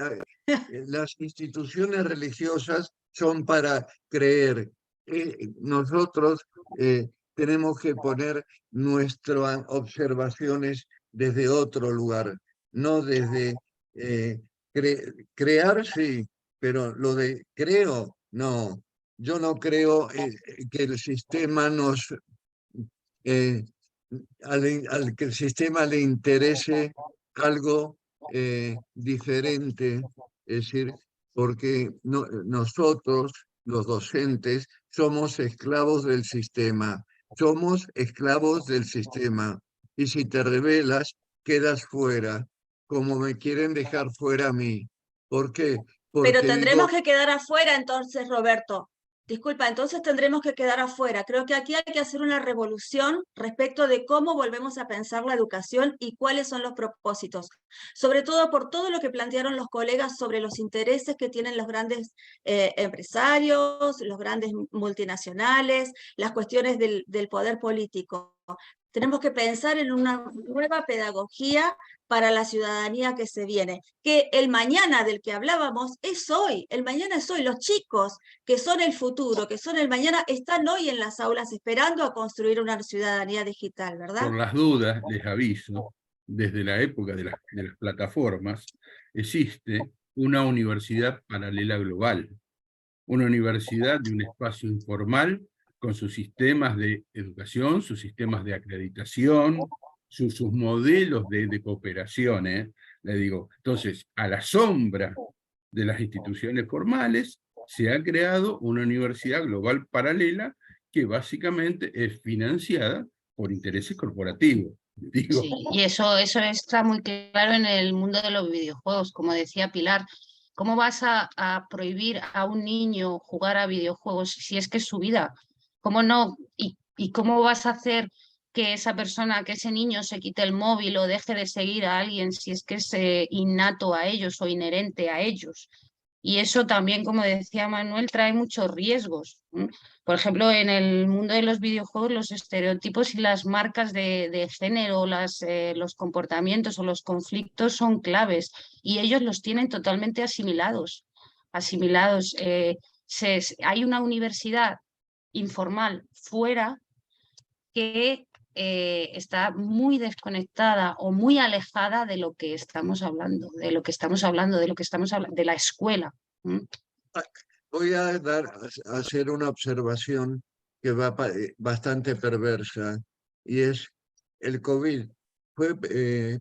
las instituciones religiosas son para creer. Nosotros tenemos que poner nuestras observaciones desde otro lugar, no desde crear, sí, pero lo de creo, no. Yo no creo que el sistema nos al que el sistema le interese algo diferente, es decir, porque nosotros, los docentes, somos esclavos del sistema, y si te rebelas, quedas fuera, como me quieren dejar fuera a mí. ¿Por qué? Pero Porque tendremos digo, que quedar afuera entonces, Roberto. Disculpa, entonces tendremos que quedar afuera. Creo que aquí hay que hacer una revolución respecto de cómo volvemos a pensar la educación y cuáles son los propósitos. Sobre todo por todo lo que plantearon los colegas sobre los intereses que tienen los grandes empresarios, los grandes multinacionales, las cuestiones del poder político. Tenemos que pensar en una nueva pedagogía para la ciudadanía que se viene, que el mañana del que hablábamos es hoy, el mañana es hoy. Los chicos que son el futuro, que son el mañana, están hoy en las aulas esperando a construir una ciudadanía digital, ¿verdad? Por las dudas, les aviso, desde la época de las plataformas, existe una universidad paralela global, una universidad de un espacio informal con sus sistemas de educación, sus sistemas de acreditación, sus modelos de cooperación, le digo. Entonces, a la sombra de las instituciones formales, se ha creado una universidad global paralela que básicamente es financiada por intereses corporativos. Digo. Sí, y eso está muy claro en el mundo de los videojuegos, como decía Pilar. ¿Cómo vas a prohibir a un niño jugar a videojuegos si es que es su vida? ¿Cómo no? ¿Y cómo vas a hacer que esa persona, que ese niño se quite el móvil o deje de seguir a alguien si es que es innato a ellos o inherente a ellos? Y eso también, como decía Manuel, trae muchos riesgos. Por ejemplo, en el mundo de los videojuegos, los estereotipos y las marcas de género, los comportamientos o los conflictos son claves y ellos los tienen totalmente asimilados. Hay una universidad informal fuera que está muy desconectada o muy alejada de lo que estamos hablando, de la escuela. voy a hacer una observación que va bastante perversa, y es el COVID fue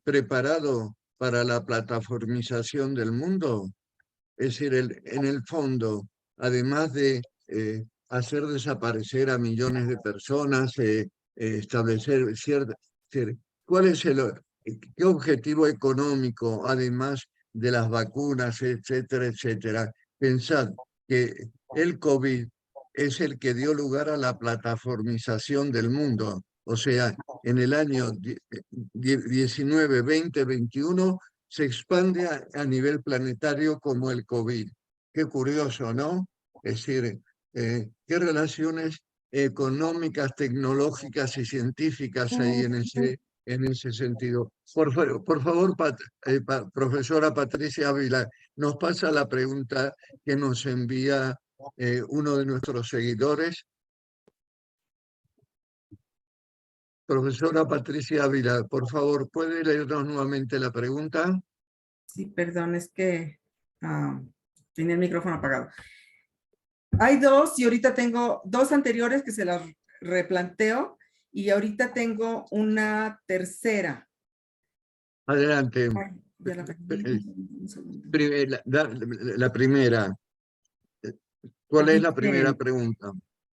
preparado para la plataformización del mundo. Es decir, en el fondo, además de hacer desaparecer a millones de personas, establecer cierta... ¿Cuál es qué objetivo económico, además de las vacunas, etcétera, etcétera? Pensad que el COVID es el que dio lugar a la plataformización del mundo. O sea, en el año 19, 20, 21 se expande a nivel planetario como el COVID. Qué curioso, ¿no? Es decir, qué relaciones económicas, tecnológicas y científicas hay en ese sentido. Por favor, profesora Patricia Ávila, nos pasa la pregunta que nos envía uno de nuestros seguidores. Profesora Patricia Ávila, por favor, ¿puede leernos nuevamente la pregunta? Sí, perdón, es que tenía el micrófono apagado. Hay dos, y ahorita tengo dos anteriores que se las replanteo, y ahorita tengo una tercera. Adelante. Ay, ya la perdí. Un segundo. La primera. ¿Cuál es la primera Dice, pregunta?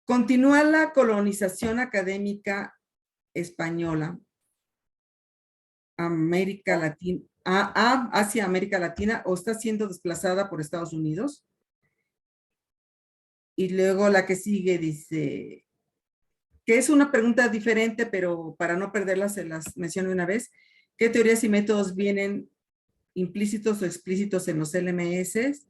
¿continúa la colonización académica española América Latina, hacia América Latina, o está siendo desplazada por Estados Unidos? Y luego la que sigue dice, que es una pregunta diferente, pero para no perderlas se las menciono una vez. ¿Qué teorías y métodos vienen implícitos o explícitos en los LMS?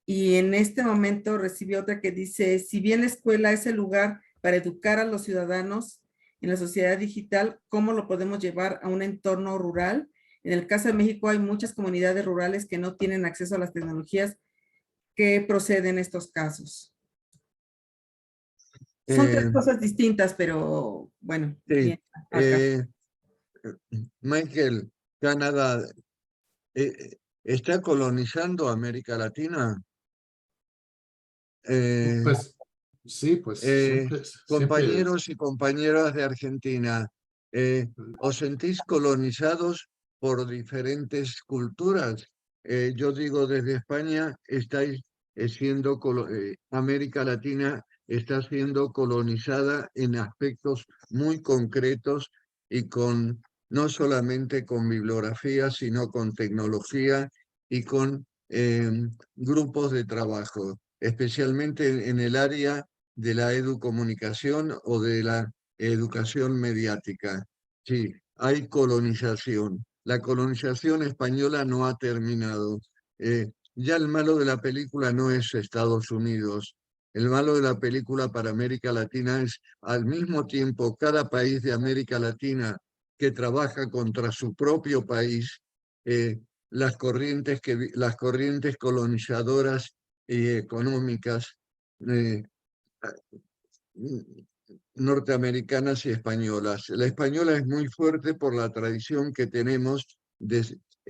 Y en este momento recibí otra que dice, si bien la escuela es el lugar para educar a los ciudadanos en la sociedad digital, ¿cómo lo podemos llevar a un entorno rural? En el caso de México hay muchas comunidades rurales que no tienen acceso a las tecnologías que proceden estos casos. Son tres cosas distintas, pero bueno. Sí. Bien, Michael, Canadá, ¿está colonizando América Latina? Pues sí, pues compañeros y compañeras de Argentina, ¿Os sentís colonizados por diferentes culturas? Yo digo, desde España estáis siendo, América Latina está siendo colonizada en aspectos muy concretos y con, no solamente con bibliografía, sino con tecnología y con grupos de trabajo, especialmente en el área de la educomunicación o de la educación mediática. Sí, hay colonización. La colonización española no ha terminado. Ya el malo de la película no es Estados Unidos. El malo de la película para América Latina es, al mismo tiempo, cada país de América Latina que trabaja contra su propio país, las corrientes colonizadoras y económicas norteamericanas y españolas. La española es muy fuerte por la tradición que tenemos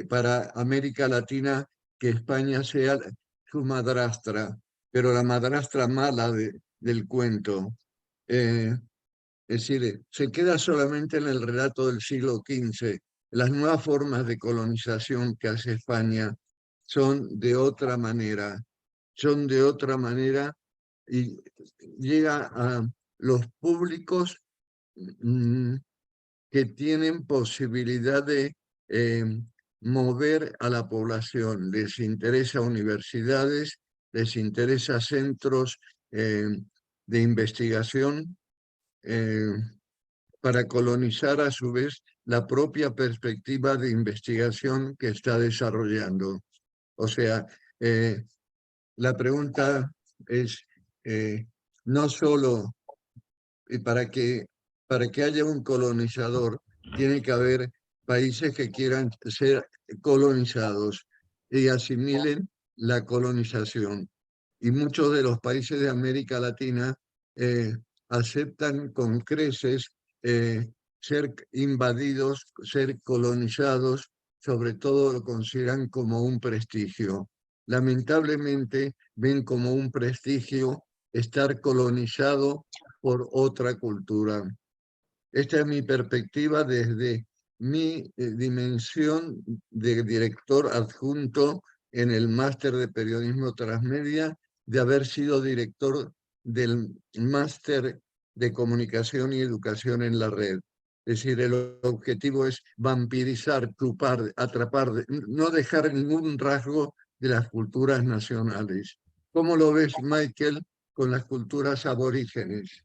para América Latina, que España sea su madrastra, pero la madrastra mala del cuento. Es decir, se queda solamente en el relato del siglo XV. Las nuevas formas de colonización que hace España son de otra manera, y llega a los públicos que tienen posibilidad de mover a la población. Les interesa universidades, les interesa centros de investigación para colonizar a su vez la propia perspectiva de investigación que está desarrollando. O sea, la pregunta es no solo para que haya un colonizador, tiene que haber países que quieran ser colonizados y asimilen la colonización. Y muchos de los países de América Latina aceptan con creces ser invadidos, ser colonizados, sobre todo lo consideran como un prestigio. Lamentablemente ven como un prestigio estar colonizado por otra cultura. Esta es mi perspectiva desde mi dimensión de director adjunto en el máster de periodismo transmedia, de haber sido director del máster de comunicación y educación en la red. Es decir, el objetivo es vampirizar, chupar, atrapar, no dejar ningún rasgo de las culturas nacionales. ¿Cómo lo ves, Michael, con las culturas aborígenes?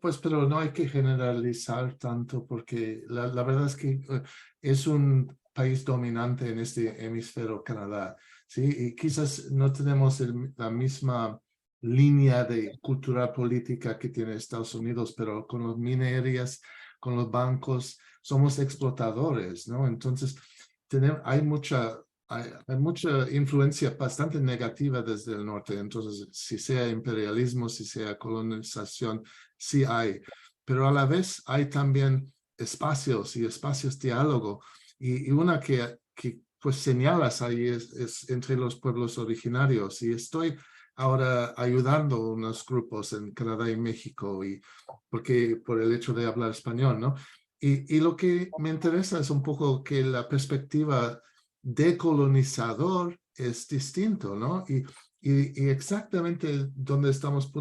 Pues, pero no hay que generalizar tanto porque la verdad es que es un país dominante en este hemisferio Canadá, ¿sí? Y quizás no tenemos la misma línea de cultura política que tiene Estados Unidos, pero con las minerías, con los bancos, somos explotadores, ¿no? Entonces, hay mucha influencia bastante negativa desde el norte. Entonces, si sea imperialismo, si sea colonización, sí hay. Pero a la vez hay también espacios y espacios diálogo. Y una que pues señalas ahí es entre los pueblos originarios. Y estoy ahora ayudando a unos grupos en Canadá y México, porque por el hecho de hablar español, ¿no? Y lo que me interesa es un poco que la perspectiva decolonizador es distinto, ¿no? Y exactamente donde estamos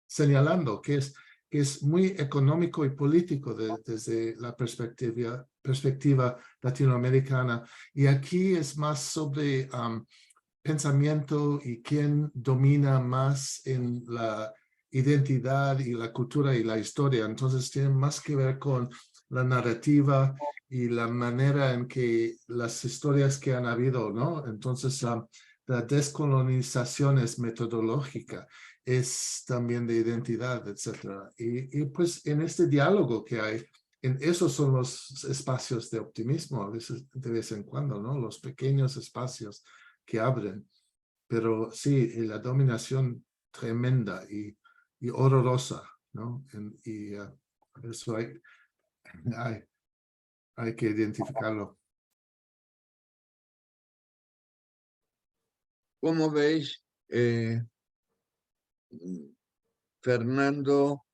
señalando, que es muy económico y político desde la perspectiva latinoamericana. Y aquí es más sobre pensamiento y quién domina más en la identidad y la cultura y la historia. Entonces tiene más que ver con la narrativa y la manera en que las historias que han habido, ¿no? Entonces la descolonización es metodológica, es también de identidad, etcétera. Y pues en este diálogo que hay, esos son los espacios de optimismo a veces, de vez en cuando, ¿no? Los pequeños espacios que abren. Pero sí, la dominación tremenda y horrorosa, ¿no? Eso hay que identificarlo. ¿Cómo veis, Fernando,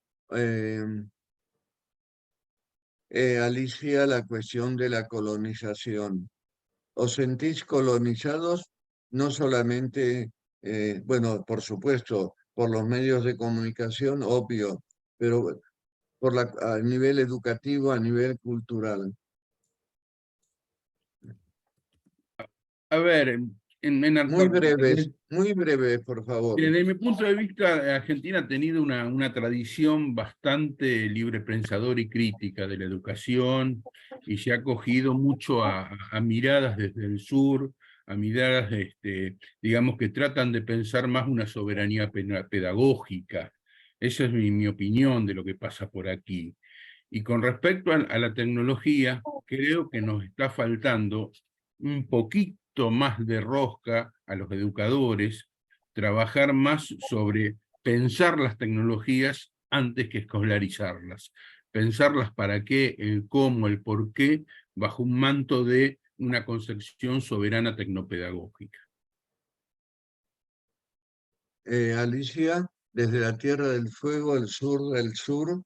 Alicia, la cuestión de la colonización. ¿Os sentís colonizados? No solamente, bueno, por supuesto, por los medios de comunicación, obvio, pero a nivel educativo, a nivel cultural. A ver, Muy breves, por favor. desde mi punto de vista, Argentina ha tenido una tradición bastante librepensadora y crítica de la educación y se ha acogido mucho a miradas desde el sur, a miradas, digamos, que tratan de pensar más una soberanía pedagógica. Esa es mi opinión de lo que pasa por aquí. Y con respecto a la tecnología, creo que nos está faltando un poquito más de rosca a los educadores, trabajar más sobre pensar las tecnologías antes que escolarizarlas. Pensarlas para qué, el cómo, el por qué, bajo un manto de una concepción soberana tecnopedagógica. Alicia, desde la Tierra del Fuego, el sur del sur,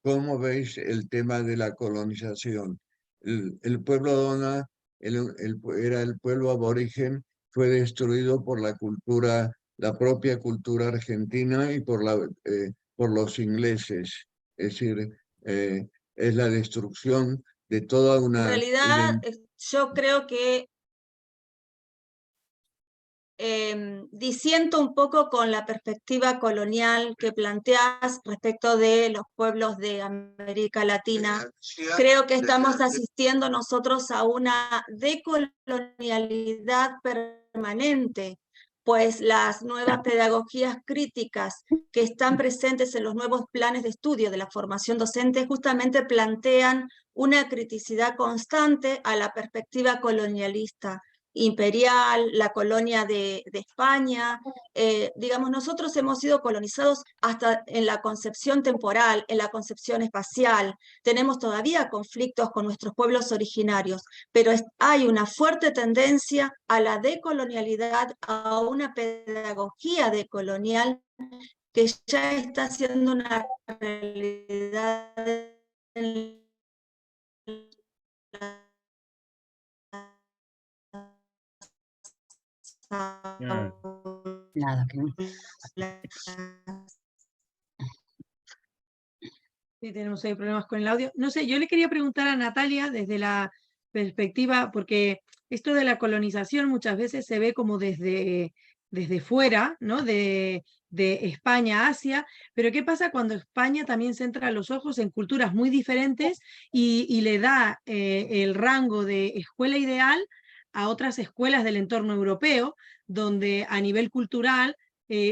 ¿cómo veis el tema de la colonización? El pueblo Dona era el pueblo aborigen, fue destruido por la cultura, la propia cultura argentina y por los ingleses. Es decir, es la destrucción de toda En una... realidad, yo creo que disiento un poco con la perspectiva colonial que planteas respecto de los pueblos de América Latina. Creo que estamos asistiendo nosotros a una decolonialidad permanente, pues las nuevas pedagogías críticas que están presentes en los nuevos planes de estudio de la formación docente justamente plantean una criticidad constante a la perspectiva colonialista imperial, la colonia de España. Digamos, nosotros hemos sido colonizados hasta en la concepción temporal, en la concepción espacial. Tenemos todavía conflictos con nuestros pueblos originarios, pero hay una fuerte tendencia a la decolonialidad, a una pedagogía decolonial que ya está siendo una realidad en Nada, que no. Sí, tenemos ahí problemas con el audio. No sé, yo le quería preguntar a Natalia desde la perspectiva, porque esto de la colonización muchas veces se ve como desde fuera, ¿no? De España a Asia, pero ¿qué pasa cuando España también centra los ojos en culturas muy diferentes y le da el rango de escuela ideal a otras escuelas del entorno europeo, donde a nivel cultural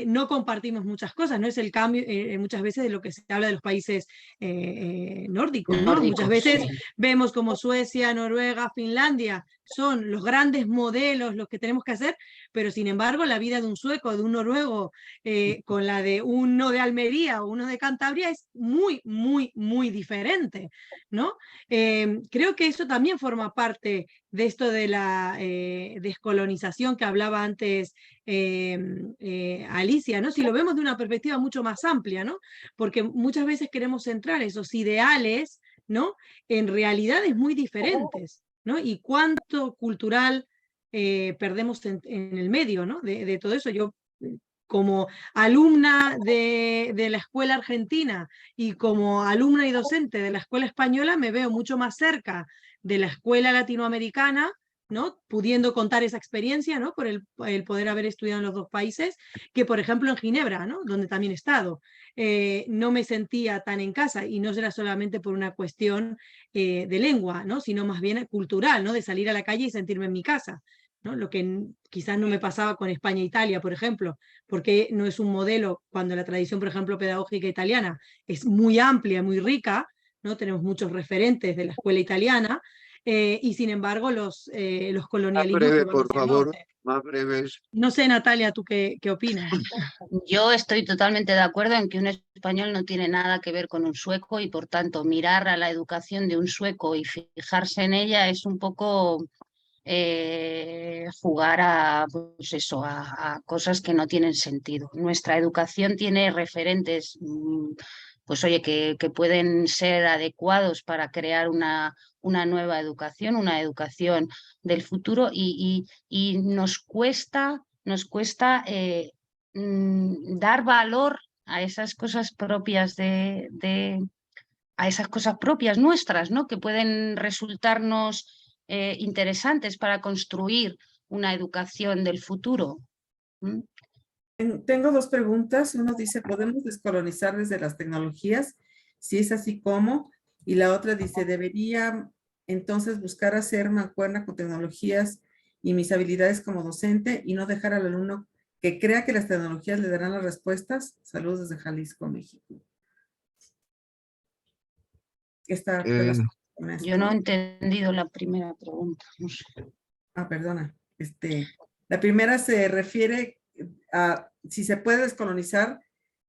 no compartimos muchas cosas, no es el cambio muchas veces de lo que se habla de los países nórdicos, ¿no? Muchas veces sí. vemos como Suecia, Noruega, Finlandia son los grandes modelos, los que tenemos que hacer, pero sin embargo la vida de un sueco, de un noruego, con la de uno de Almería o uno de Cantabria es muy, muy, muy diferente, ¿no? Creo que eso también forma parte de esto de la descolonización que hablaba antes Alicia, ¿no? Si lo vemos de una perspectiva mucho más amplia, ¿no? Porque muchas veces queremos centrar esos ideales, ¿no? En realidades muy diferentes, ¿no? Y cuánto cultural perdemos en el medio, ¿no? De todo eso. Yo, como alumna de la escuela argentina y como alumna y docente de la escuela española, me veo mucho más cerca de la escuela latinoamericana, ¿no? Pudiendo contar esa experiencia, ¿no? Por el poder haber estudiado en los dos países, que por ejemplo en Ginebra, ¿no? Donde también he estado. No me sentía tan en casa y no era solamente por una cuestión de lengua, ¿no? Sino más bien cultural, ¿no? De salir a la calle y sentirme en mi casa, ¿no? Lo que quizás no me pasaba con España e Italia, por ejemplo, porque no es un modelo cuando la tradición, por ejemplo, pedagógica italiana es muy amplia, muy rica, ¿no? Tenemos muchos referentes de la escuela italiana, y sin embargo los colonialismos Más breve, que van por hacia el favor, norte. más breves. No sé, Natalia, ¿tú qué opinas? Yo estoy totalmente de acuerdo en que un español no tiene nada que ver con un sueco y por tanto mirar a la educación de un sueco y fijarse en ella es un poco jugar a, pues eso, a cosas que no tienen sentido. Nuestra educación tiene referentes pues oye, que pueden ser adecuados para crear una nueva educación, una educación del futuro, y nos cuesta dar valor a esas cosas propias a esas cosas propias nuestras, ¿no? Que pueden resultarnos interesantes para construir una educación del futuro. ¿Mm? Tengo dos preguntas. Uno dice, ¿podemos descolonizar desde las tecnologías? Si es así, ¿cómo? Y la otra dice, ¿debería entonces buscar hacer mancuerna con tecnologías y mis habilidades como docente y no dejar al alumno que crea que las tecnologías le darán las respuestas? Saludos desde Jalisco, México. Esta fue la Yo no he entendido la primera pregunta. No sé. perdona. La primera se refiere a si se puede descolonizar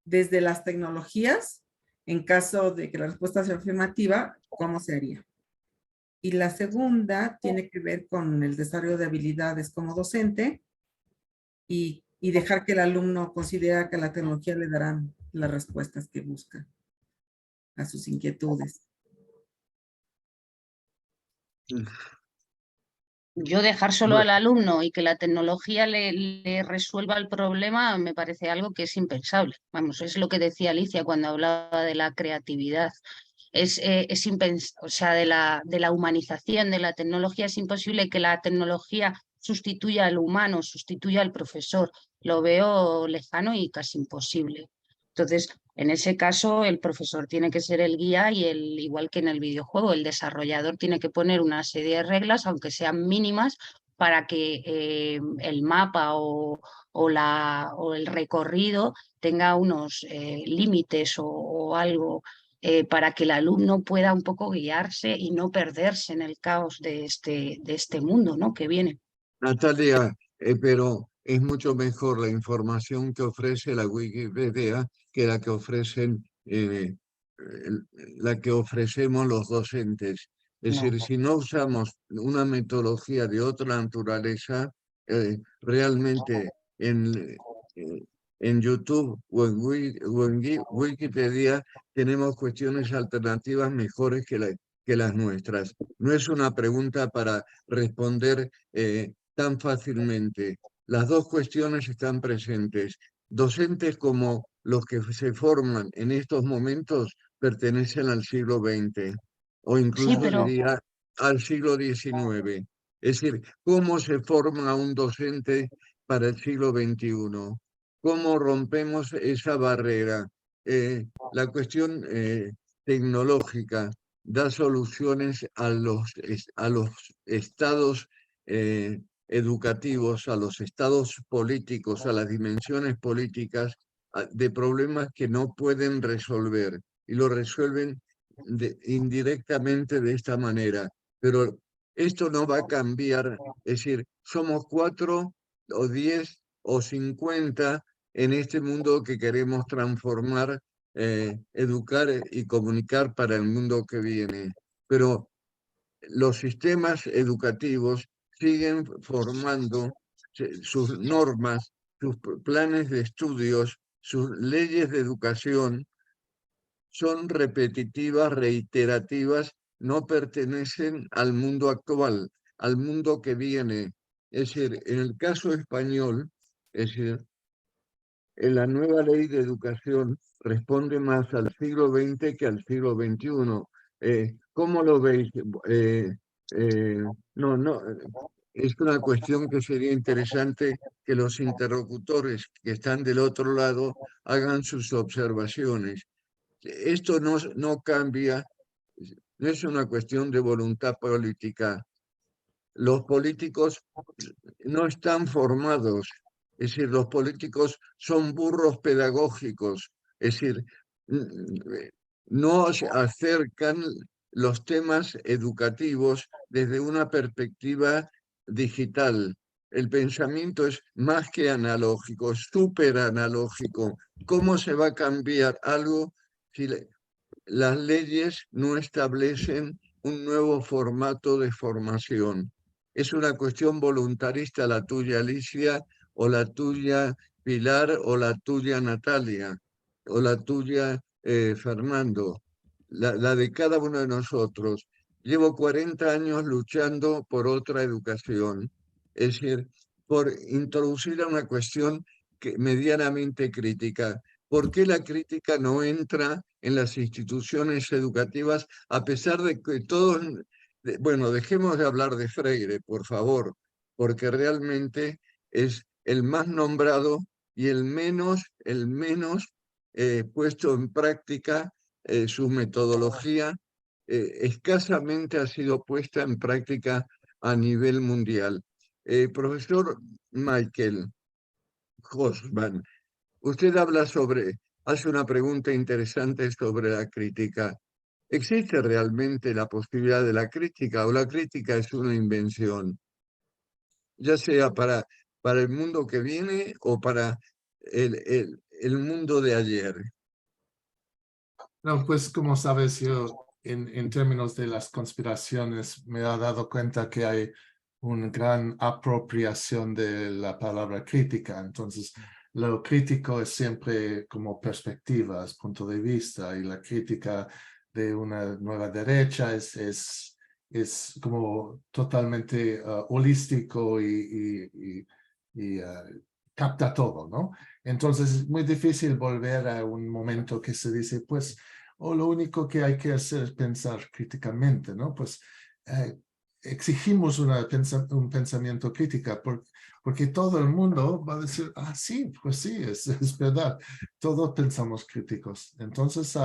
desde las tecnologías, en caso de que la respuesta sea afirmativa, ¿cómo se haría? Y la segunda tiene que ver con el desarrollo de habilidades como docente y dejar que el alumno considere que la tecnología le darán las respuestas que busca a sus inquietudes. Yo dejar solo al alumno y que la tecnología le resuelva el problema me parece algo que es impensable. Vamos, es lo que decía Alicia cuando hablaba de la creatividad. O sea, de la humanización de la tecnología. Es imposible que la tecnología sustituya al humano, sustituya al profesor. Lo veo lejano y casi imposible. Entonces, en ese caso, el profesor tiene que ser el guía y igual que en el videojuego, el desarrollador tiene que poner una serie de reglas, aunque sean mínimas, para que el mapa o el recorrido tenga unos límites o algo para que el alumno pueda un poco guiarse y no perderse en el caos de este mundo, ¿no? que viene. Natalia, pero es mucho mejor la información que ofrece la Wikipedia que la que la que ofrecemos los docentes. Es decir, si no usamos una metodología de otra naturaleza, realmente en YouTube o en Wikipedia tenemos cuestiones alternativas mejores que las nuestras. No es una pregunta para responder tan fácilmente. Las dos cuestiones están presentes. Docentes como los que se forman en estos momentos pertenecen al siglo XX o incluso diría al siglo XIX. Es decir, ¿cómo se forma un docente para el siglo XXI? ¿Cómo rompemos esa barrera? La cuestión tecnológica da soluciones a los estados educativos, a los estados políticos, a las dimensiones políticas de problemas que no pueden resolver y lo resuelven indirectamente de esta manera. Pero esto no va a cambiar, es decir, somos 4 o 10 o 50 en este mundo que queremos transformar, educar y comunicar para el mundo que viene. Pero los sistemas educativos siguen formando sus normas, sus planes de estudios, sus leyes de educación son repetitivas, reiterativas, no pertenecen al mundo actual, al mundo que viene. Es decir, en el caso español, es decir, en la nueva ley de educación responde más al siglo XX que al siglo XXI. ¿Cómo lo veis? No, es una cuestión que sería interesante que los interlocutores que están del otro lado hagan sus observaciones. Esto no cambia, no es una cuestión de voluntad política. Los políticos no están formados, es decir, los políticos son burros pedagógicos, es decir, no se acercan los temas educativos desde una perspectiva digital. El pensamiento es más que analógico, súper analógico. ¿Cómo se va a cambiar algo si las leyes no establecen un nuevo formato de formación? Es una cuestión voluntarista la tuya, Alicia, o la tuya, Pilar, o la tuya, Natalia, o la tuya, Fernando, la de cada uno de nosotros. Llevo 40 años luchando por otra educación, es decir, por introducir a una cuestión medianamente crítica. ¿Por qué la crítica no entra en las instituciones educativas a pesar de que todos, bueno, dejemos de hablar de Freire, por favor, porque realmente es el más nombrado y el menos puesto en práctica su metodología escasamente ha sido puesta en práctica a nivel mundial. Profesor Michael Hosman, usted hace una pregunta interesante sobre la crítica. ¿Existe realmente la posibilidad de la crítica o la crítica es una invención? Ya sea para el mundo que viene o para el mundo de ayer. No, pues como sabes, yo en términos de las conspiraciones me he dado cuenta que hay una gran apropiación de la palabra crítica. Entonces, lo crítico es siempre como perspectivas, punto de vista, y la crítica de una nueva derecha es como totalmente holístico y capta todo, ¿no? Entonces es muy difícil volver a un momento que se dice, pues, lo único que hay que hacer es pensar críticamente, ¿no? Pues exigimos un pensamiento crítico porque todo el mundo va a decir, sí, pues sí, es verdad, todos pensamos críticos. Entonces,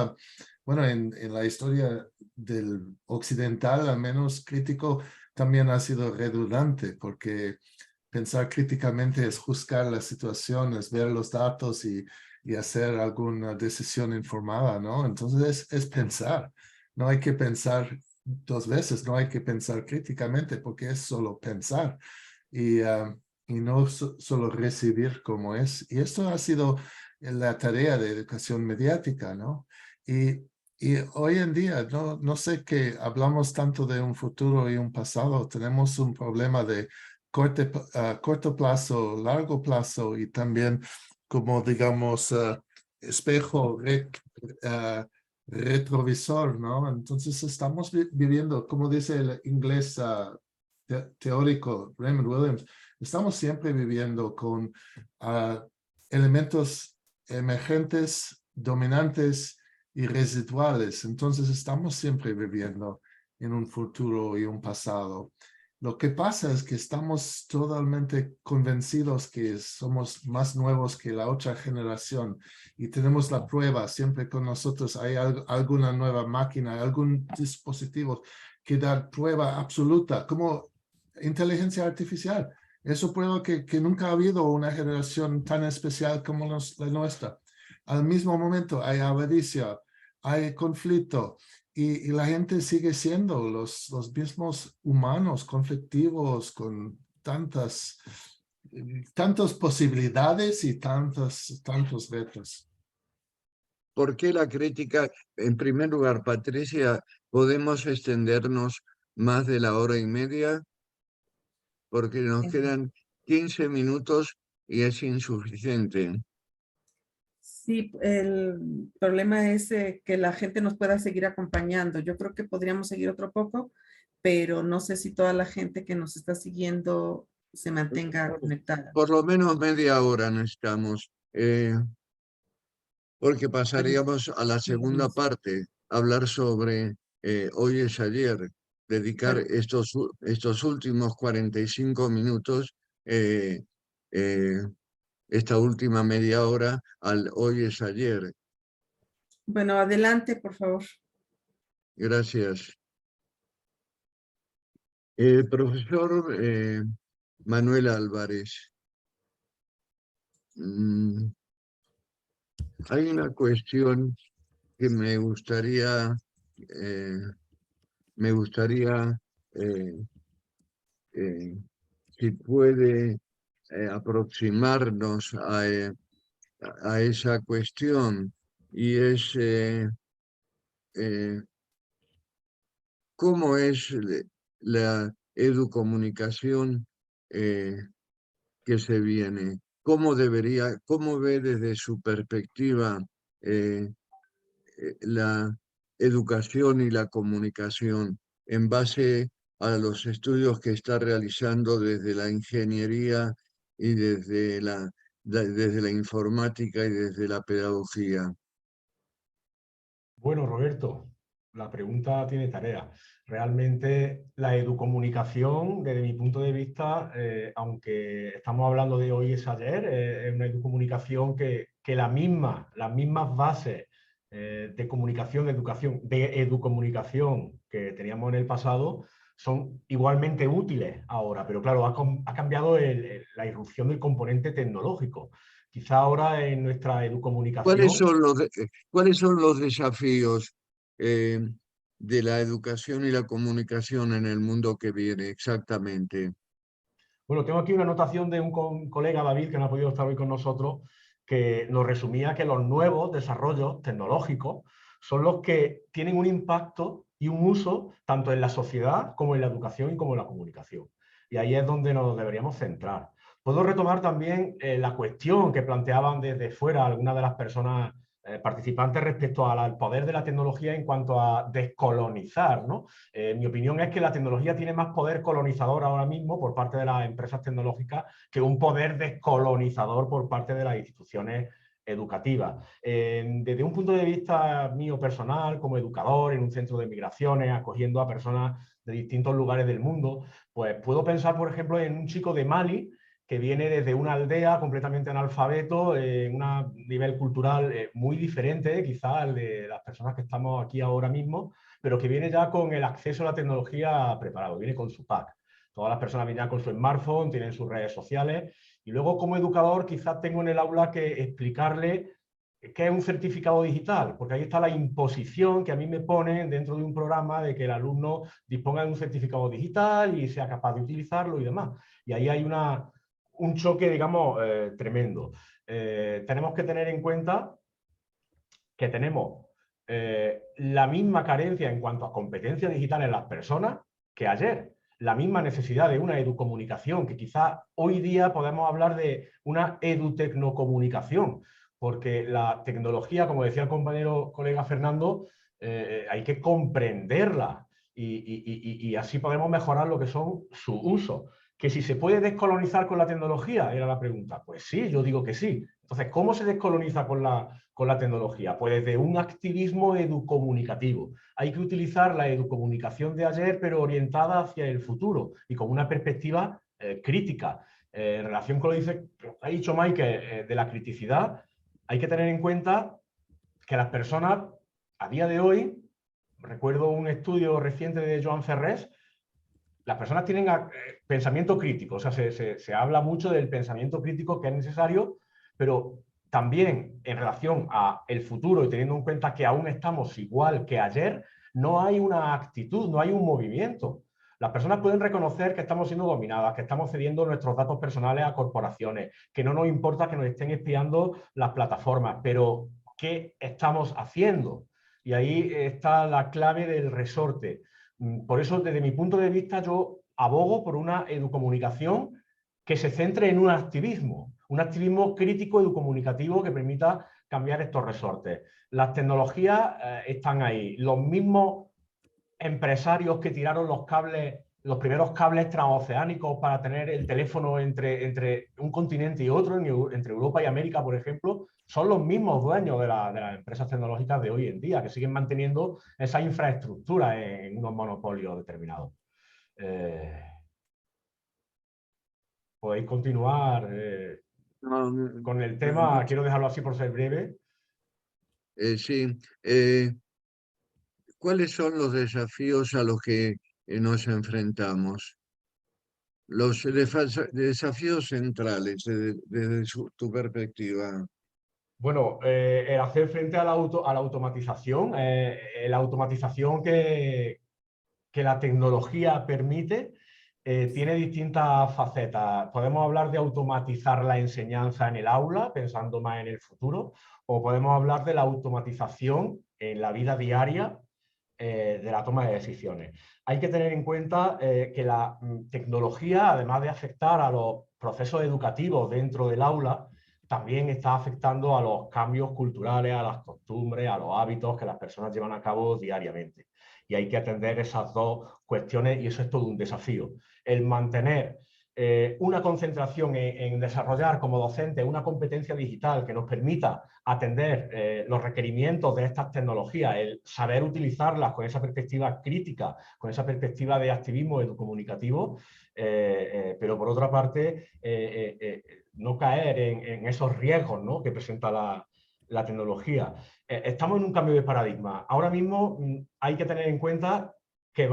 bueno, en la historia del occidental, al menos crítico, también ha sido redundante porque pensar críticamente es juzgar las situaciones, ver los datos y hacer alguna decisión informada, ¿no? Entonces es pensar. No hay que pensar dos veces, no hay que pensar críticamente porque es solo pensar y no solo recibir como es. Y esto ha sido la tarea de educación mediática, ¿no? Y hoy en día, no sé que hablamos tanto de un futuro y un pasado, tenemos un problema de corto plazo, largo plazo y también como digamos espejo retrovisor, ¿no? Entonces estamos viviendo, como dice el inglés teórico Raymond Williams, estamos siempre viviendo con elementos emergentes, dominantes y residuales. Entonces estamos siempre viviendo en un futuro y un pasado. Lo que pasa es que estamos totalmente convencidos que somos más nuevos que la otra generación y tenemos la prueba siempre con nosotros. Hay alguna nueva máquina, algún dispositivo que da prueba absoluta, como inteligencia artificial. Eso prueba que nunca ha habido una generación tan especial como la nuestra. Al mismo momento hay avaricia, hay conflicto, y la gente sigue siendo los mismos humanos conflictivos con tantas posibilidades y tantos retos. ¿Por qué la crítica? En primer lugar, Patricia, ¿podemos extendernos más de la hora y media? Porque nos quedan 15 minutos y es insuficiente. Sí, el problema es que la gente nos pueda seguir acompañando. Yo creo que podríamos seguir otro poco, pero no sé si toda la gente que nos está siguiendo se mantenga conectada. Por lo menos media hora necesitamos, porque pasaríamos a la segunda parte, hablar sobre hoy es ayer, dedicar estos últimos 45 minutos, esta última media hora al hoy es ayer. Bueno, adelante, por favor. Gracias. Profesor Manuel Álvarez, hay una cuestión que me gustaría si puede aproximarnos a esa cuestión, y es cómo es la educomunicación que se viene, cómo ve desde su perspectiva la educación y la comunicación en base a los estudios que está realizando desde la ingeniería y desde la informática y desde la pedagogía? Bueno, Roberto, la pregunta tiene tarea. Realmente la educomunicación, desde mi punto de vista, aunque estamos hablando de hoy es ayer, es una educomunicación que las mismas bases de comunicación, de educomunicación que teníamos en el pasado son igualmente útiles ahora, pero claro, ha cambiado la irrupción del componente tecnológico. Quizá ahora en nuestra educomunicación... ¿Cuáles son los desafíos de la educación y la comunicación en el mundo que viene exactamente? Bueno, tengo aquí una anotación de un colega, David, que no ha podido estar hoy con nosotros, que nos resumía que los nuevos desarrollos tecnológicos son los que tienen un impacto y un uso tanto en la sociedad como en la educación y como en la comunicación. Y ahí es donde nos deberíamos centrar. Puedo retomar también la cuestión que planteaban desde fuera algunas de las personas participantes respecto al poder de la tecnología en cuanto a descolonizar, ¿no? Mi opinión es que la tecnología tiene más poder colonizador ahora mismo por parte de las empresas tecnológicas que un poder descolonizador por parte de las instituciones educativas. Desde un punto de vista mío personal, como educador en un centro de migraciones, acogiendo a personas de distintos lugares del mundo, pues puedo pensar, por ejemplo, en un chico de Mali que viene desde una aldea completamente analfabeto, en un nivel cultural muy diferente quizá al de las personas que estamos aquí ahora mismo, pero que viene ya con el acceso a la tecnología preparado, viene con su pack. Todas las personas vienen ya con su smartphone, tienen sus redes sociales, y luego como educador quizás tengo en el aula que explicarle qué es un certificado digital, porque ahí está la imposición que a mí me ponen dentro de un programa de que el alumno disponga de un certificado digital y sea capaz de utilizarlo y demás. Y ahí hay un choque, digamos, tremendo. Tenemos que tener en cuenta que tenemos la misma carencia en cuanto a competencias digitales en las personas que ayer. La misma necesidad de una educomunicación, que quizá hoy día podemos hablar de una edutecnocomunicación, porque la tecnología, como decía el colega Fernando, hay que comprenderla y así podemos mejorar lo que son su uso. ¿Que si se puede descolonizar con la tecnología? Era la pregunta. Pues sí, yo digo que sí. Entonces, ¿cómo se descoloniza con la tecnología? Pues desde un activismo educomunicativo. Hay que utilizar la educomunicación de ayer, pero orientada hacia el futuro y con una perspectiva crítica. En relación con lo que ha dicho Mike de la criticidad, hay que tener en cuenta que las personas, a día de hoy, recuerdo un estudio reciente de Joan Ferrés, las personas tienen pensamiento crítico, o sea, se habla mucho del pensamiento crítico que es necesario, pero también en relación al futuro y teniendo en cuenta que aún estamos igual que ayer, no hay una actitud, no hay un movimiento. Las personas pueden reconocer que estamos siendo dominadas, que estamos cediendo nuestros datos personales a corporaciones, que no nos importa que nos estén espiando las plataformas, pero ¿qué estamos haciendo? Y ahí está la clave del resorte. Por eso, desde mi punto de vista, yo abogo por una educomunicación que se centre en un activismo crítico educomunicativo que permita cambiar estos resortes. Las tecnologías están ahí. Los mismos empresarios que tiraron los primeros cables transoceánicos para tener el teléfono entre un continente y otro, entre Europa y América, por ejemplo, son los mismos dueños de las empresas tecnológicas de hoy en día, que siguen manteniendo esa infraestructura en unos monopolios determinados. Podéis continuar con el tema, quiero dejarlo así por ser breve. Sí. ¿Cuáles son los desafíos a los que nos enfrentamos? Los desafíos centrales desde tu perspectiva. Bueno, el hacer frente a la automatización, la automatización que la tecnología permite, tiene distintas facetas. Podemos hablar de automatizar la enseñanza en el aula, pensando más en el futuro, o podemos hablar de la automatización en la vida diaria de la toma de decisiones. Hay que tener en cuenta que la tecnología, además de afectar a los procesos educativos dentro del aula, también está afectando a los cambios culturales, a las costumbres, a los hábitos que las personas llevan a cabo diariamente. Y hay que atender esas dos cuestiones y eso es todo un desafío. El mantener una concentración en desarrollar como docente una competencia digital que nos permita atender los requerimientos de estas tecnologías, el saber utilizarlas con esa perspectiva crítica, con esa perspectiva de activismo educomunicativo, pero por otra parte no caer en esos riesgos, ¿no?, que presenta la tecnología. Estamos en un cambio de paradigma. Ahora mismo hay que tener en cuenta que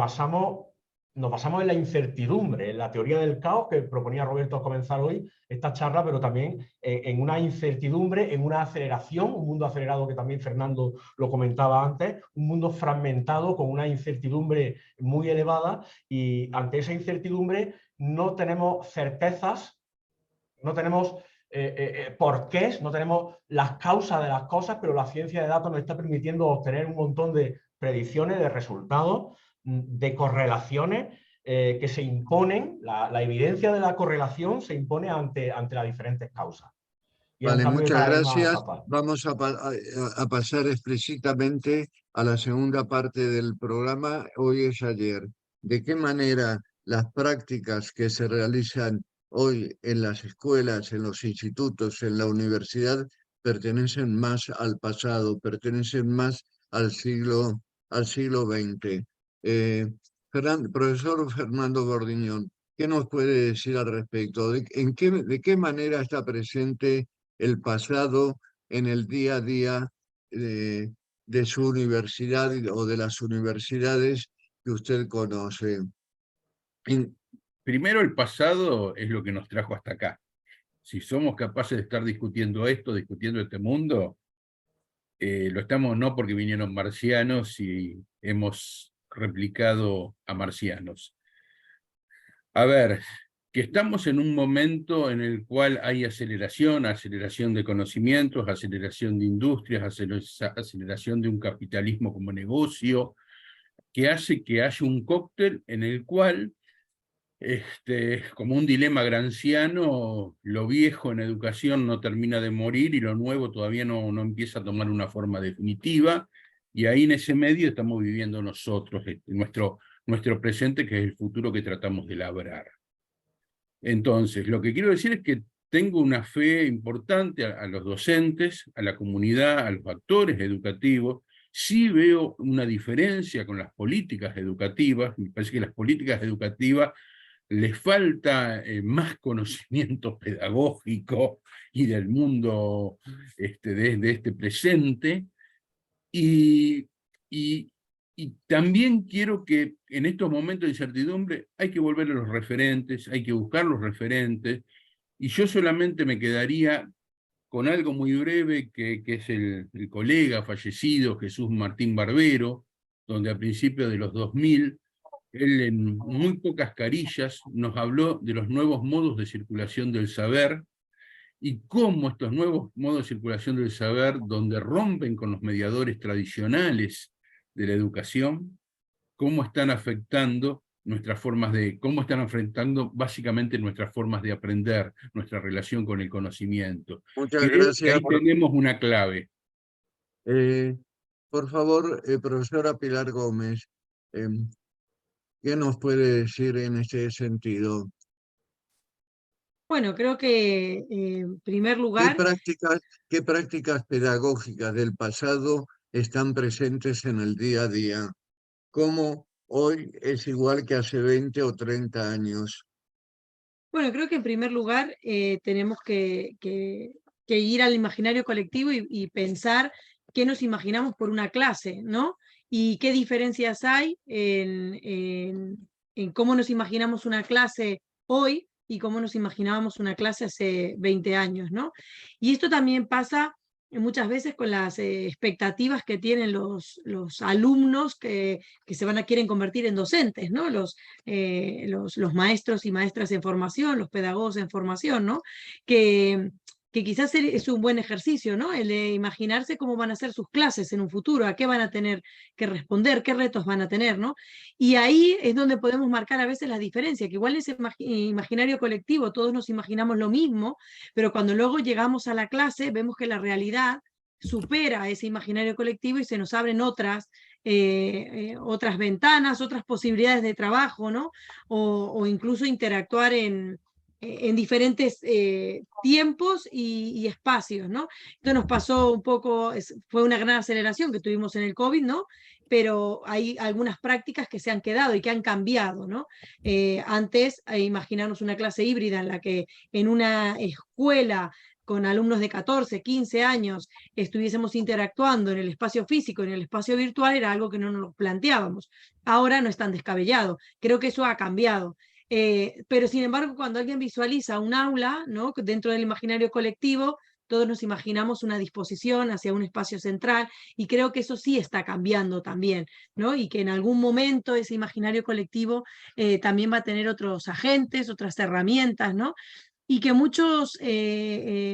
nos basamos en la incertidumbre, en la teoría del caos que proponía Roberto al comenzar hoy esta charla, pero también en una incertidumbre, en una aceleración, un mundo acelerado que también Fernando lo comentaba antes, un mundo fragmentado con una incertidumbre muy elevada y ante esa incertidumbre no tenemos certezas, no tenemos porqués, no tenemos las causas de las cosas, pero la ciencia de datos nos está permitiendo obtener un montón de predicciones, de resultados, de correlaciones que se imponen, la evidencia de la correlación se impone ante las diferentes causas. Y Vale, muchas gracias. total. Vamos a pasar explícitamente a la segunda parte del programa. Hoy es ayer. ¿De qué manera las prácticas que se realizan hoy en las escuelas, en los institutos, en la universidad, pertenecen más al pasado, pertenecen más al siglo XX? Profesor Fernando Gordiñón, ¿qué nos puede decir al respecto? ¿De qué manera está presente el pasado en el día a día de su universidad o de las universidades que usted conoce? Primero, el pasado es lo que nos trajo hasta acá. Si somos capaces de estar discutiendo esto, discutiendo este mundo, lo estamos no porque vinieron marcianos y hemos replicado a marcianos. A ver, que estamos en un momento en el cual hay aceleración de conocimientos, aceleración de industrias, aceleración de un capitalismo como negocio, que hace que haya un cóctel en el cual, como un dilema gramsciano, lo viejo en educación no termina de morir y lo nuevo todavía no empieza a tomar una forma definitiva, y ahí en ese medio estamos viviendo nosotros, nuestro presente, que es el futuro que tratamos de labrar. Entonces, lo que quiero decir es que tengo una fe importante a los docentes, a la comunidad, a los actores educativos. Sí veo una diferencia con las políticas educativas. Me parece que las políticas educativas les falta más conocimiento pedagógico y del mundo de este presente. Y también quiero que en estos momentos de incertidumbre hay que volver a los referentes, hay que buscar los referentes, y yo solamente me quedaría con algo muy breve que es el colega fallecido Jesús Martín Barbero, donde a principios de los 2000, él en muy pocas carillas nos habló de los nuevos modos de circulación del saber, y cómo estos nuevos modos de circulación del saber, donde rompen con los mediadores tradicionales de la educación, cómo están afectando cómo están afectando básicamente nuestras formas de aprender, nuestra relación con el conocimiento. Muchas Creo gracias. que ahí tenemos una clave. Por favor, profesora Pilar Gómez, ¿qué nos puede decir en este sentido? Bueno, creo que en primer lugar, ¿Qué prácticas pedagógicas del pasado están presentes en el día a día? ¿Cómo hoy es igual que hace 20 o 30 años? bueno, creo que en primer lugar tenemos que ir al imaginario colectivo y pensar qué nos imaginamos por una clase, ¿no? Y qué diferencias hay en cómo nos imaginamos una clase hoy y cómo nos imaginábamos una clase hace 20 años, ¿no? Y esto también pasa muchas veces con las expectativas que tienen los alumnos que quieren convertir en docentes, ¿no? Los maestros y maestras en formación, los pedagogos en formación, ¿no? Que que quizás es un buen ejercicio, ¿no? El de imaginarse cómo van a ser sus clases en un futuro, a qué van a tener que responder, qué retos van a tener, ¿no? Y ahí es donde podemos marcar a veces la diferencia, que igual ese imaginario colectivo, todos nos imaginamos lo mismo, pero cuando luego llegamos a la clase vemos que la realidad supera ese imaginario colectivo y se nos abren otras ventanas, otras posibilidades de trabajo, ¿no? O incluso interactuar en diferentes tiempos y espacios, ¿no? Esto nos pasó un poco, fue una gran aceleración que tuvimos en el COVID, ¿no? Pero hay algunas prácticas que se han quedado y que han cambiado, ¿no? Antes, imaginarnos una clase híbrida en la que en una escuela con alumnos de 14, 15 años estuviésemos interactuando en el espacio físico, en el espacio virtual, era algo que no nos planteábamos. Ahora no es tan descabellado. Creo que eso ha cambiado. Pero sin embargo, cuando alguien visualiza un aula, ¿no? Dentro del imaginario colectivo, todos nos imaginamos una disposición hacia un espacio central y creo que eso sí está cambiando también, ¿no? Y que en algún momento ese imaginario colectivo también va a tener otros agentes, otras herramientas, ¿no? Y que muchos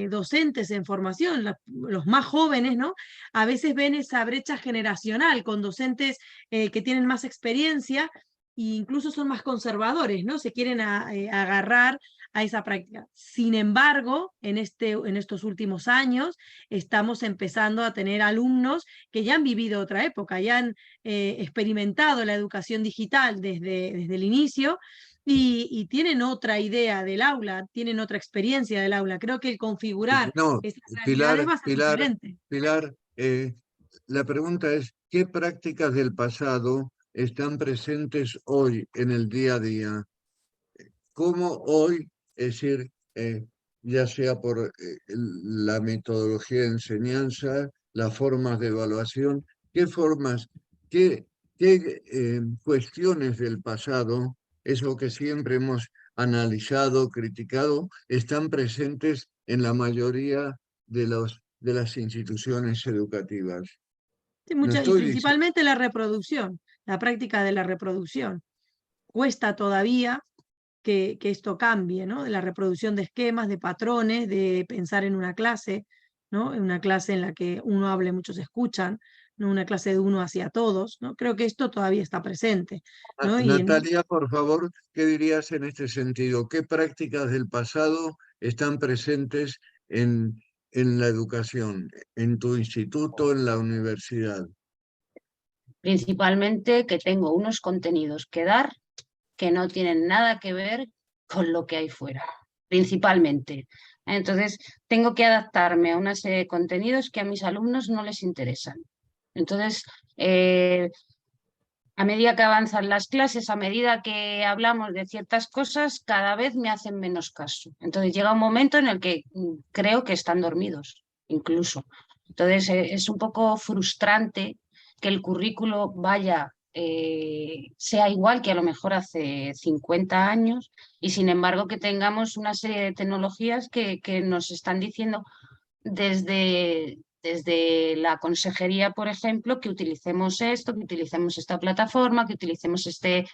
docentes en formación, los más jóvenes, ¿no? A veces ven esa brecha generacional con docentes que tienen más experiencia e incluso son más conservadores, ¿no? Se quieren agarrar a esa práctica. Sin embargo, en estos últimos años estamos empezando a tener alumnos que ya han vivido otra época, ya han experimentado la educación digital desde el inicio y tienen otra idea del aula, tienen otra experiencia del aula. Creo que el configurar No, esas realidades va a ser diferente. Pilar, la pregunta es, ¿qué prácticas del pasado están presentes hoy en el día a día? ¿Cómo hoy, es decir, ya sea por la metodología de enseñanza, las formas de evaluación, qué formas, qué cuestiones del pasado, eso que siempre hemos analizado, criticado, están presentes en la mayoría de las instituciones educativas? Sí, No y estoy diciendo. principalmente la reproducción, la práctica de la reproducción. Cuesta todavía que esto cambie, ¿no? De la reproducción de esquemas, de patrones, de pensar en una clase, ¿no? En una clase en la que uno hable, muchos escuchan, no una clase de uno hacia todos, ¿no? Creo que esto todavía está presente, ¿no? Y Natalia, por favor, ¿qué dirías en este sentido? ¿Qué prácticas del pasado están presentes en la educación, en tu instituto, en la universidad? Principalmente que tengo unos contenidos que dar que no tienen nada que ver con lo que hay fuera, principalmente. Entonces, tengo que adaptarme a una serie de contenidos que a mis alumnos no les interesan. Entonces, a medida que avanzan las clases, a medida que hablamos de ciertas cosas, cada vez me hacen menos caso. Entonces llega un momento en el que creo que están dormidos, incluso. Entonces es un poco frustrante que el currículo sea igual que a lo mejor hace 50 años y sin embargo que tengamos una serie de tecnologías que nos están diciendo desde la consejería, por ejemplo, que utilicemos esto, que utilicemos esta plataforma, que utilicemos este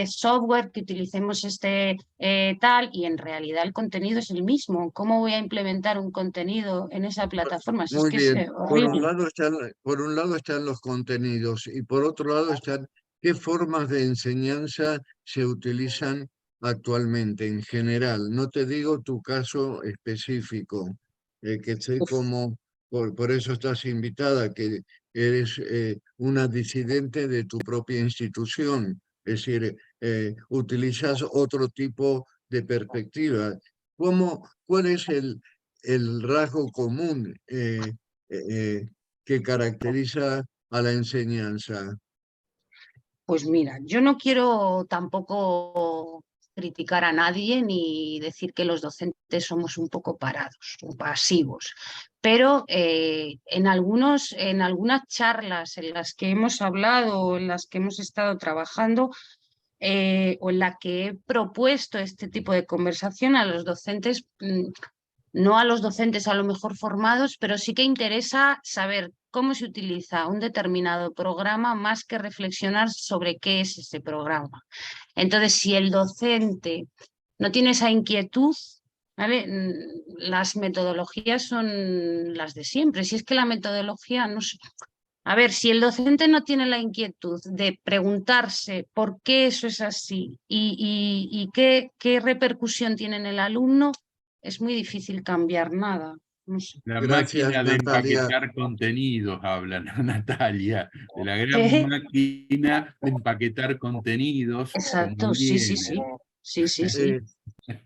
software, que utilicemos tal, y en realidad el contenido es el mismo. ¿Cómo voy a implementar un contenido en esa plataforma? Si Muy es que es bien. horrible. Por un lado están los contenidos y por otro lado están qué formas de enseñanza se utilizan actualmente en general. No te digo tu caso específico, que sé cómo, por eso estás invitada, que eres una disidente de tu propia institución, es decir, utilizas otro tipo de perspectiva. ¿Cuál es el rasgo común que caracteriza a la enseñanza? Pues mira, yo no quiero tampoco criticar a nadie ni decir que los docentes somos un poco parados o pasivos, pero en algunas charlas en las que hemos hablado o en las que hemos estado trabajando o en la que he propuesto este tipo de conversación a los docentes, no a los docentes a lo mejor formados, pero sí que interesa saber cómo se utiliza un determinado programa más que reflexionar sobre qué es ese programa. Entonces, si el docente no tiene esa inquietud, ¿vale? Las metodologías son las de siempre. Si es que la metodología no sé. A ver, si el docente no tiene la inquietud de preguntarse por qué eso es así y qué repercusión tiene en el alumno, es muy difícil cambiar nada. No sé. La Gracias, máquina de Natalia. empaquetar contenidos, habla Natalia, de la gran ¿Qué? máquina de empaquetar contenidos. Exacto, Como sí, sí, viene. sí. Sí, sí,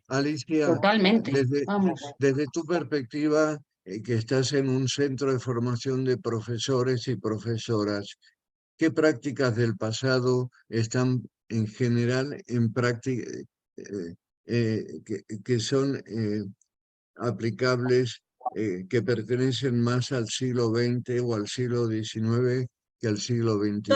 Alicia, totalmente. Vamos. desde tu perspectiva, que estás en un centro de formación de profesores y profesoras, ¿qué prácticas del pasado están en general en práctica, que son aplicables, que pertenecen más al siglo XX o al siglo XIX que al siglo XXI?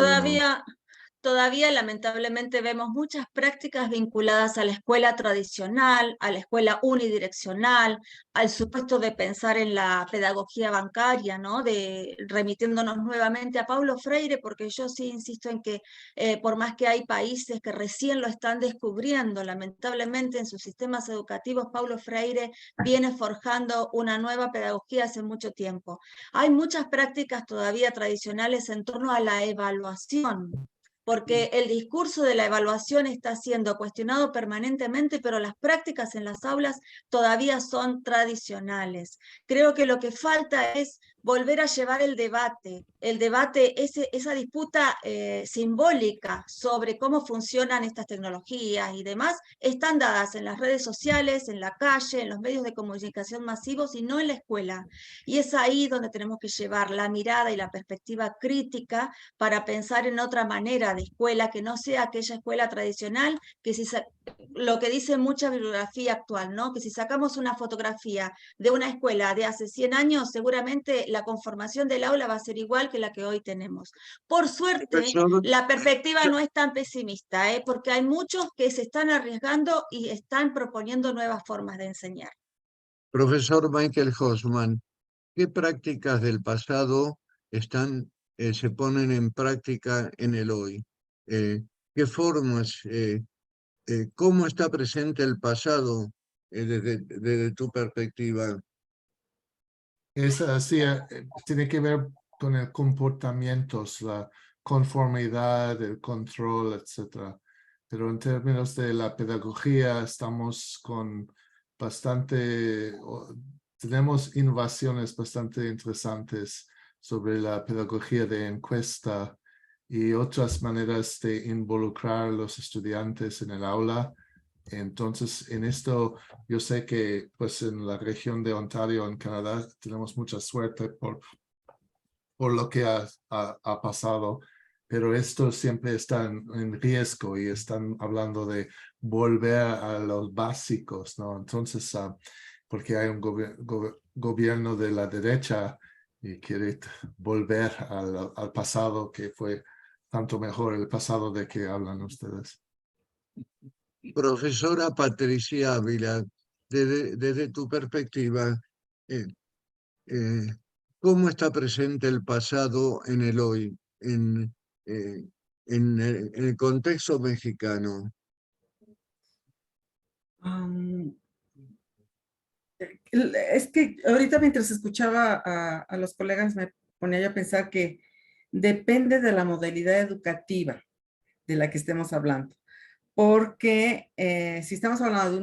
Todavía lamentablemente vemos muchas prácticas vinculadas a la escuela tradicional, a la escuela unidireccional, al supuesto de pensar en la pedagogía bancaria, ¿no? Remitiéndonos nuevamente a Paulo Freire, porque yo sí insisto en que por más que hay países que recién lo están descubriendo, lamentablemente en sus sistemas educativos Paulo Freire viene forjando una nueva pedagogía hace mucho tiempo. Hay muchas prácticas todavía tradicionales en torno a la evaluación, porque el discurso de la evaluación está siendo cuestionado permanentemente, pero las prácticas en las aulas todavía son tradicionales. Creo que lo que falta es volver a llevar el debate, esa disputa simbólica sobre cómo funcionan estas tecnologías y demás, están dadas en las redes sociales, en la calle, en los medios de comunicación masivos y no en la escuela. Y es ahí donde tenemos que llevar la mirada y la perspectiva crítica para pensar en otra manera de escuela que no sea aquella escuela tradicional, que lo que dice mucha bibliografía actual, ¿no? Que si sacamos una fotografía de una escuela de hace 100 años, seguramente la conformación del aula va a ser igual que la que hoy tenemos. Por suerte, Profesor, la perspectiva no es tan pesimista, porque hay muchos que se están arriesgando y están proponiendo nuevas formas de enseñar. profesor Michael Hosman, ¿qué prácticas del pasado se ponen en práctica en el hoy? ¿Qué formas, cómo está presente el pasado desde tu perspectiva? Es así, tiene que ver con el comportamiento, la conformidad, el control, etc. Pero en términos de la pedagogía estamos con tenemos innovaciones bastante interesantes sobre la pedagogía de encuesta y otras maneras de involucrar a los estudiantes en el aula. Entonces, en esto, yo sé que pues en la región de Ontario, en Canadá, tenemos mucha suerte por lo que ha pasado, pero esto siempre está en riesgo y están hablando de volver a los básicos, ¿no? Entonces, porque hay un gobierno de la derecha y quiere volver al pasado que fue tanto mejor, el pasado de que hablan ustedes. Profesora Patricia Ávila, desde tu perspectiva, eh, eh, ¿cómo está presente el pasado en el hoy, en el contexto mexicano? Es que ahorita mientras escuchaba a los colegas me ponía yo a pensar que depende de la modalidad educativa de la que estemos hablando. Porque si estamos hablando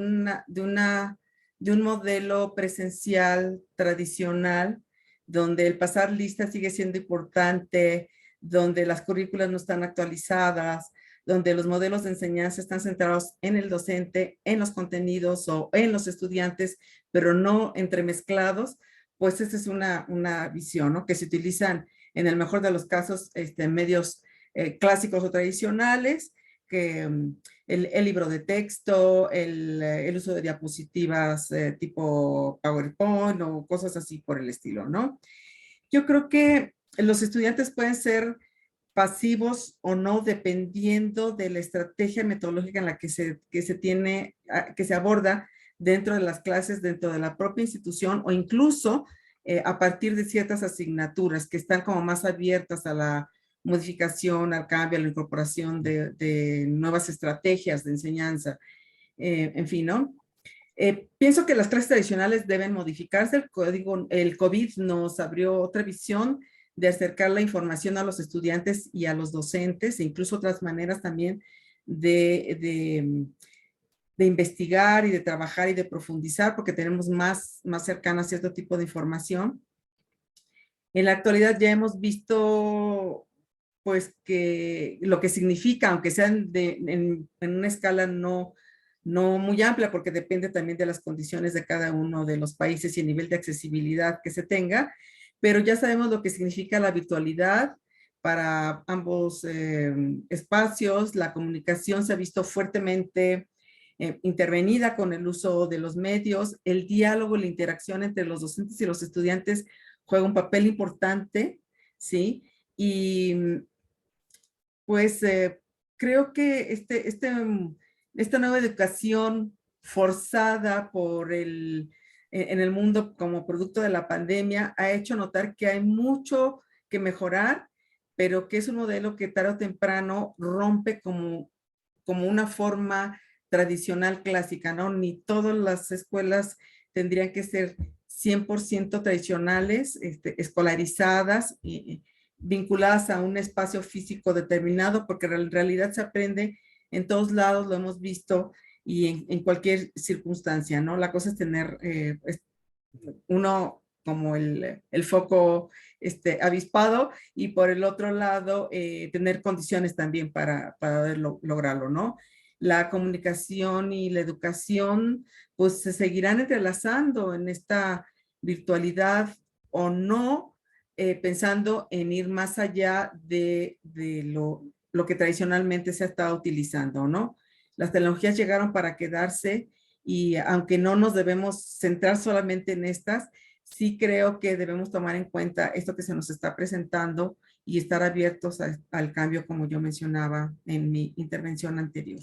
de un modelo presencial tradicional, donde el pasar lista sigue siendo importante, donde las currículas no están actualizadas, donde los modelos de enseñanza están centrados en el docente, en los contenidos o en los estudiantes, pero no entremezclados, pues esa es una visión, ¿no? Que se utilizan en el mejor de los casos medios clásicos o tradicionales, que el libro de texto, el uso de diapositivas tipo PowerPoint o cosas así por el estilo, ¿no? Yo creo que los estudiantes pueden ser pasivos o no dependiendo de la estrategia metodológica en la que se aborda dentro de las clases, dentro de la propia institución o incluso a partir de ciertas asignaturas que están como más abiertas a la modificación, al cambio, a la incorporación de nuevas estrategias de enseñanza, en fin, ¿no? Pienso que las clases tradicionales deben modificarse. El COVID nos abrió otra visión de acercar la información a los estudiantes y a los docentes, e incluso otras maneras también de investigar y de trabajar y de profundizar, porque tenemos más cercana cierto tipo de información. En la actualidad ya hemos visto pues que lo que significa, aunque sean en una escala no muy amplia, porque depende también de las condiciones de cada uno de los países y el nivel de accesibilidad que se tenga, pero ya sabemos lo que significa la virtualidad para ambos espacios. La comunicación se ha visto fuertemente intervenida con el uso de los medios. El diálogo, la interacción entre los docentes y los estudiantes juega un papel importante, ¿sí? Y pues creo que esta nueva educación forzada en el mundo como producto de la pandemia ha hecho notar que hay mucho que mejorar, pero que es un modelo que tarde o temprano rompe como una forma tradicional clásica, ¿no? Ni todas las escuelas tendrían que ser 100% tradicionales, escolarizadas y vinculadas a un espacio físico determinado, porque en realidad se aprende en todos lados, lo hemos visto, y en cualquier circunstancia, ¿no? La cosa es tener uno como el foco avispado, y por el otro lado tener condiciones también para lograrlo, ¿no? La comunicación y la educación pues se seguirán entrelazando en esta virtualidad o no, pensando en ir más allá de lo que tradicionalmente se ha estado utilizando, ¿no? Las tecnologías llegaron para quedarse, y aunque no nos debemos centrar solamente en estas, sí creo que debemos tomar en cuenta esto que se nos está presentando y estar abiertos al cambio, como yo mencionaba en mi intervención anterior.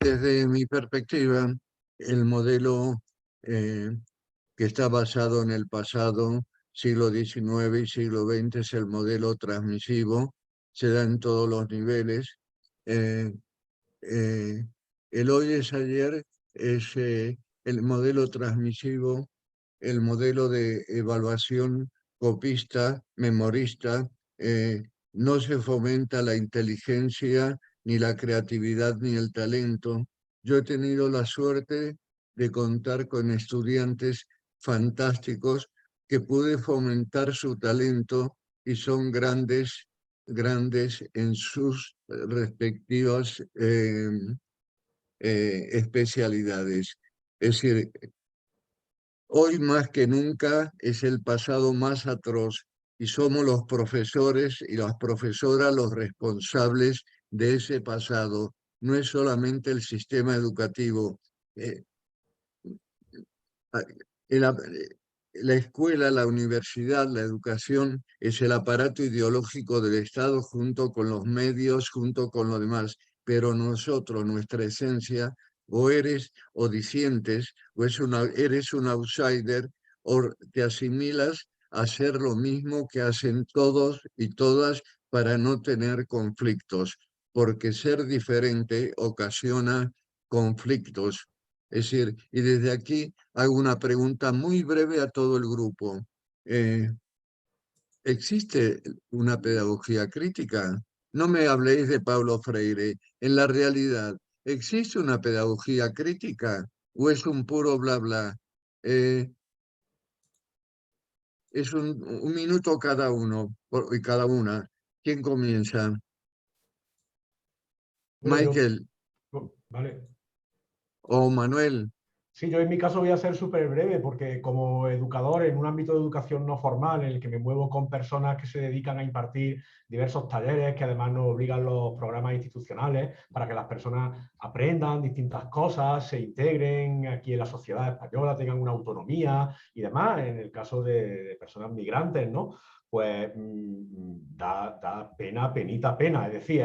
Desde mi perspectiva, el modelo que está basado en el pasado, siglo XIX y siglo XX, es el modelo transmisivo, se da en todos los niveles. El hoy es ayer es el modelo transmisivo, el modelo de evaluación copista, memorista. No se fomenta la inteligencia, ni la creatividad, ni el talento. Yo he tenido la suerte de contar con estudiantes fantásticos que pude fomentar su talento y son grandes en sus respectivas especialidades. Es decir, hoy más que nunca es el pasado más atroz, y somos los profesores y las profesoras los responsables de ese pasado. No es solamente el sistema educativo. La escuela, la universidad, la educación es el aparato ideológico del Estado junto con los medios, junto con lo demás. Pero nosotros, nuestra esencia, o eres o disientes, o eres un outsider, o te asimilas a hacer lo mismo que hacen todos y todas para no tener conflictos, porque ser diferente ocasiona conflictos. Es decir, y desde aquí hago una pregunta muy breve a todo el grupo. ¿Existe una pedagogía crítica? No me habléis de Paulo Freire. En la realidad, ¿existe una pedagogía crítica o es un puro bla bla? Es un minuto cada uno y cada una. ¿Quién comienza? Bueno, Michael vale. o Manuel. Sí, yo en mi caso voy a ser súper breve porque como educador en un ámbito de educación no formal en el que me muevo con personas que se dedican a impartir diversos talleres que además nos obligan los programas institucionales para que las personas aprendan distintas cosas, se integren aquí en la sociedad española, tengan una autonomía y demás, en el caso de personas migrantes, ¿no? Pues da pena, penita, pena. Es decir,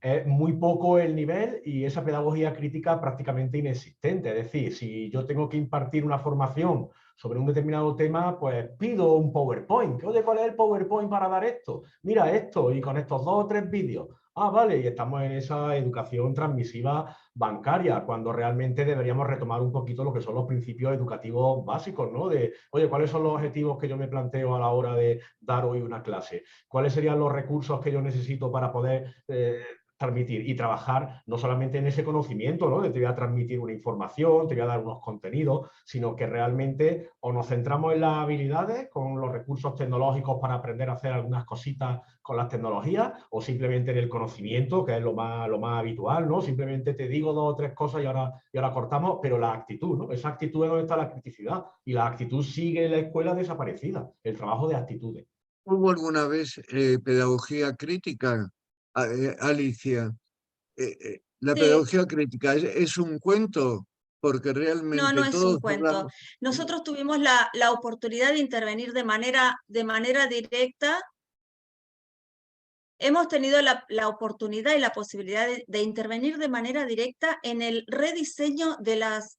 es muy poco el nivel y esa pedagogía crítica prácticamente inexistente. Es decir, si yo tengo que impartir una formación sobre un determinado tema, pues pido un PowerPoint. Oye, ¿cuál es el PowerPoint para dar esto? Mira esto y con estos 2 o 3 vídeos. ah, vale, y estamos en esa educación transmisiva bancaria, cuando realmente deberíamos retomar un poquito lo que son los principios educativos básicos, ¿no? De, oye, ¿cuáles son los objetivos que yo me planteo a la hora de dar hoy una clase? ¿Cuáles serían los recursos que yo necesito para poder transmitir y trabajar no solamente en ese conocimiento, ¿no? De te voy a transmitir una información, te voy a dar unos contenidos, sino que realmente o nos centramos en las habilidades con los recursos tecnológicos para aprender a hacer algunas cositas con las tecnologías, o simplemente en el conocimiento, que es lo más habitual, ¿no? Simplemente te digo 2 o 3 cosas y ahora cortamos, pero la actitud, ¿no? Esa actitud es donde está la criticidad, y la actitud sigue en la escuela desaparecida, el trabajo de actitudes. ¿Hubo alguna vez pedagogía crítica, Alicia? La Sí, pedagogía crítica es un cuento, porque no, realmente no es un todos cuento. hablamos. Nosotros tuvimos la oportunidad de intervenir de manera directa. Hemos tenido la oportunidad y la posibilidad de intervenir de manera directa en el rediseño de las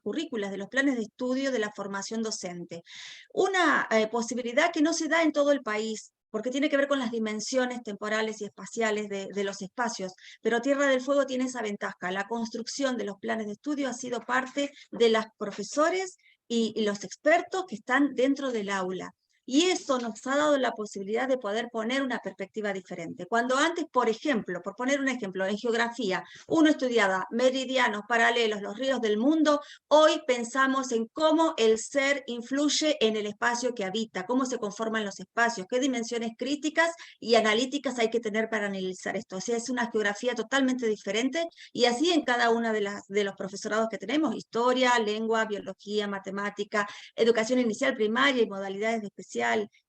currículas, de los planes de estudio de la formación docente. Una posibilidad que no se da en todo el país, porque tiene que ver con las dimensiones temporales y espaciales de los espacios, pero Tierra del Fuego tiene esa ventaja. La construcción de los planes de estudio ha sido parte de los profesores y los expertos que están dentro del aula. Y eso nos ha dado la posibilidad de poder poner una perspectiva diferente. Cuando antes, por ejemplo, por poner un ejemplo, en geografía, uno estudiaba meridianos, paralelos, los ríos del mundo, hoy pensamos en cómo el ser influye en el espacio que habita, cómo se conforman los espacios, qué dimensiones críticas y analíticas hay que tener para analizar esto. O sea, es una geografía totalmente diferente, y así en cada una de los profesorados que tenemos: historia, lengua, biología, matemática, educación inicial, primaria y modalidades de especial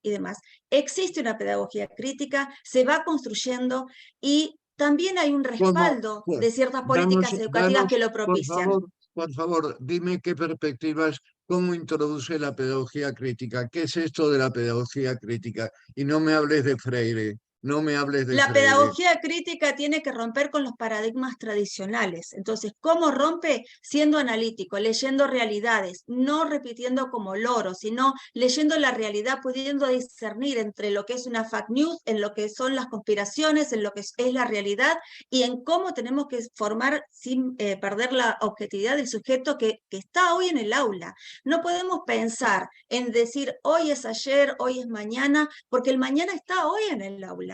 y demás. Existe una pedagogía crítica, se va construyendo, y también hay un ¿Cómo? respaldo Pues, de ciertas políticas educativas que lo propician. por favor, dime qué perspectivas, cómo introduce la pedagogía crítica, qué es esto de la pedagogía crítica. Y no me hables de Freire, no me hables de La Freire. pedagogía crítica tiene que romper con los paradigmas tradicionales. Entonces, ¿cómo rompe? Siendo analítico, leyendo realidades, no repitiendo como loro, sino leyendo la realidad, pudiendo discernir entre lo que es una fake news, en lo que son las conspiraciones, en lo que es la realidad, y en cómo tenemos que formar sin perder la objetividad del sujeto que está hoy en el aula. No podemos pensar en decir hoy es ayer, hoy es mañana, porque el mañana está hoy en el aula.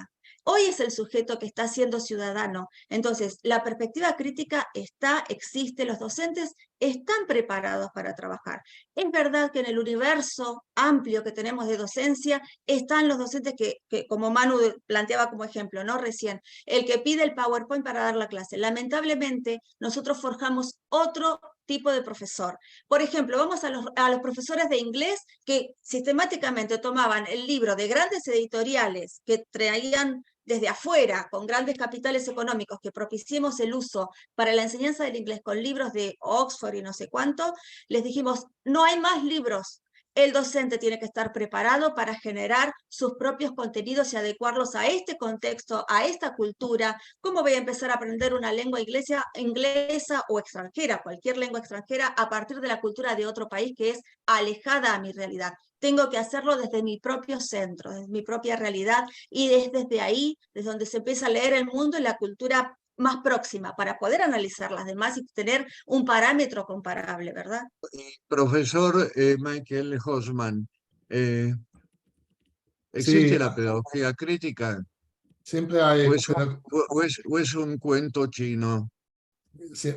Hoy es el sujeto que está siendo ciudadano. Entonces, la perspectiva crítica existe, los docentes están preparados para trabajar. Es verdad que en el universo amplio que tenemos de docencia están los docentes que como Manu planteaba como ejemplo, ¿no? Recién, el que pide el PowerPoint para dar la clase. Lamentablemente, nosotros forjamos otro tipo de profesor. Por ejemplo, vamos a los profesores de inglés que sistemáticamente tomaban el libro de grandes editoriales que traían desde afuera, con grandes capitales económicos, que propiciemos el uso para la enseñanza del inglés con libros de Oxford y no sé cuánto, les dijimos, no hay más libros. El docente tiene que estar preparado para generar sus propios contenidos y adecuarlos a este contexto, a esta cultura. ¿Cómo voy a empezar a aprender una lengua inglesa o extranjera, cualquier lengua extranjera, a partir de la cultura de otro país que es alejada a mi realidad? Tengo que hacerlo desde mi propio centro, desde mi propia realidad, y desde ahí, desde donde se empieza a leer el mundo y la cultura más próxima, para poder analizar las demás y tener un parámetro comparable, ¿verdad? Profesor Michael Hosman, Sí, ¿existe la pedagogía crítica siempre hay, o es un cuento chino?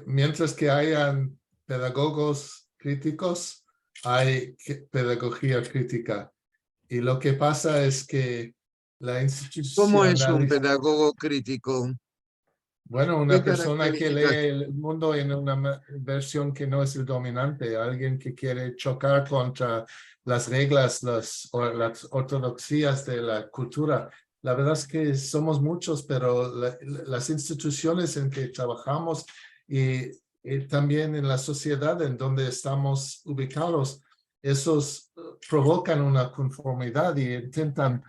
mientras que hayan pedagogos críticos, hay pedagogía crítica. Y lo que pasa es que la ¿Cómo es un institucionalización, pedagogo crítico? bueno, ¿Qué una persona que características? lee el mundo en una versión que no es el dominante, alguien que quiere chocar contra las reglas, las ortodoxías de la cultura. La verdad es que somos muchos, pero las instituciones en que trabajamos y también en la sociedad en donde estamos ubicados, esos provocan una conformidad y intentan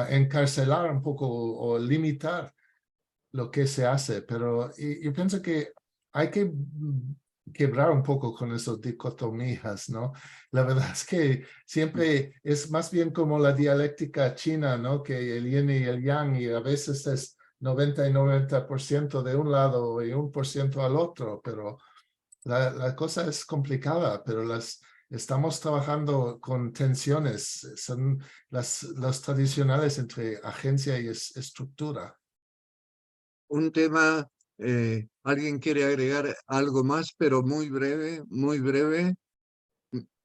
encarcelar un poco o limitar lo que se hace, pero yo pienso que hay que quebrar un poco con esas dicotomías, ¿no? La verdad es que siempre es más bien como la dialéctica china, ¿no? Que el yin y el yang, y a veces es 90 y 90% de un lado y 1% al otro, pero la cosa es complicada, pero estamos trabajando con tensiones, son las tradicionales entre agencia y estructura. Un tema, ¿alguien quiere agregar algo más, pero muy breve,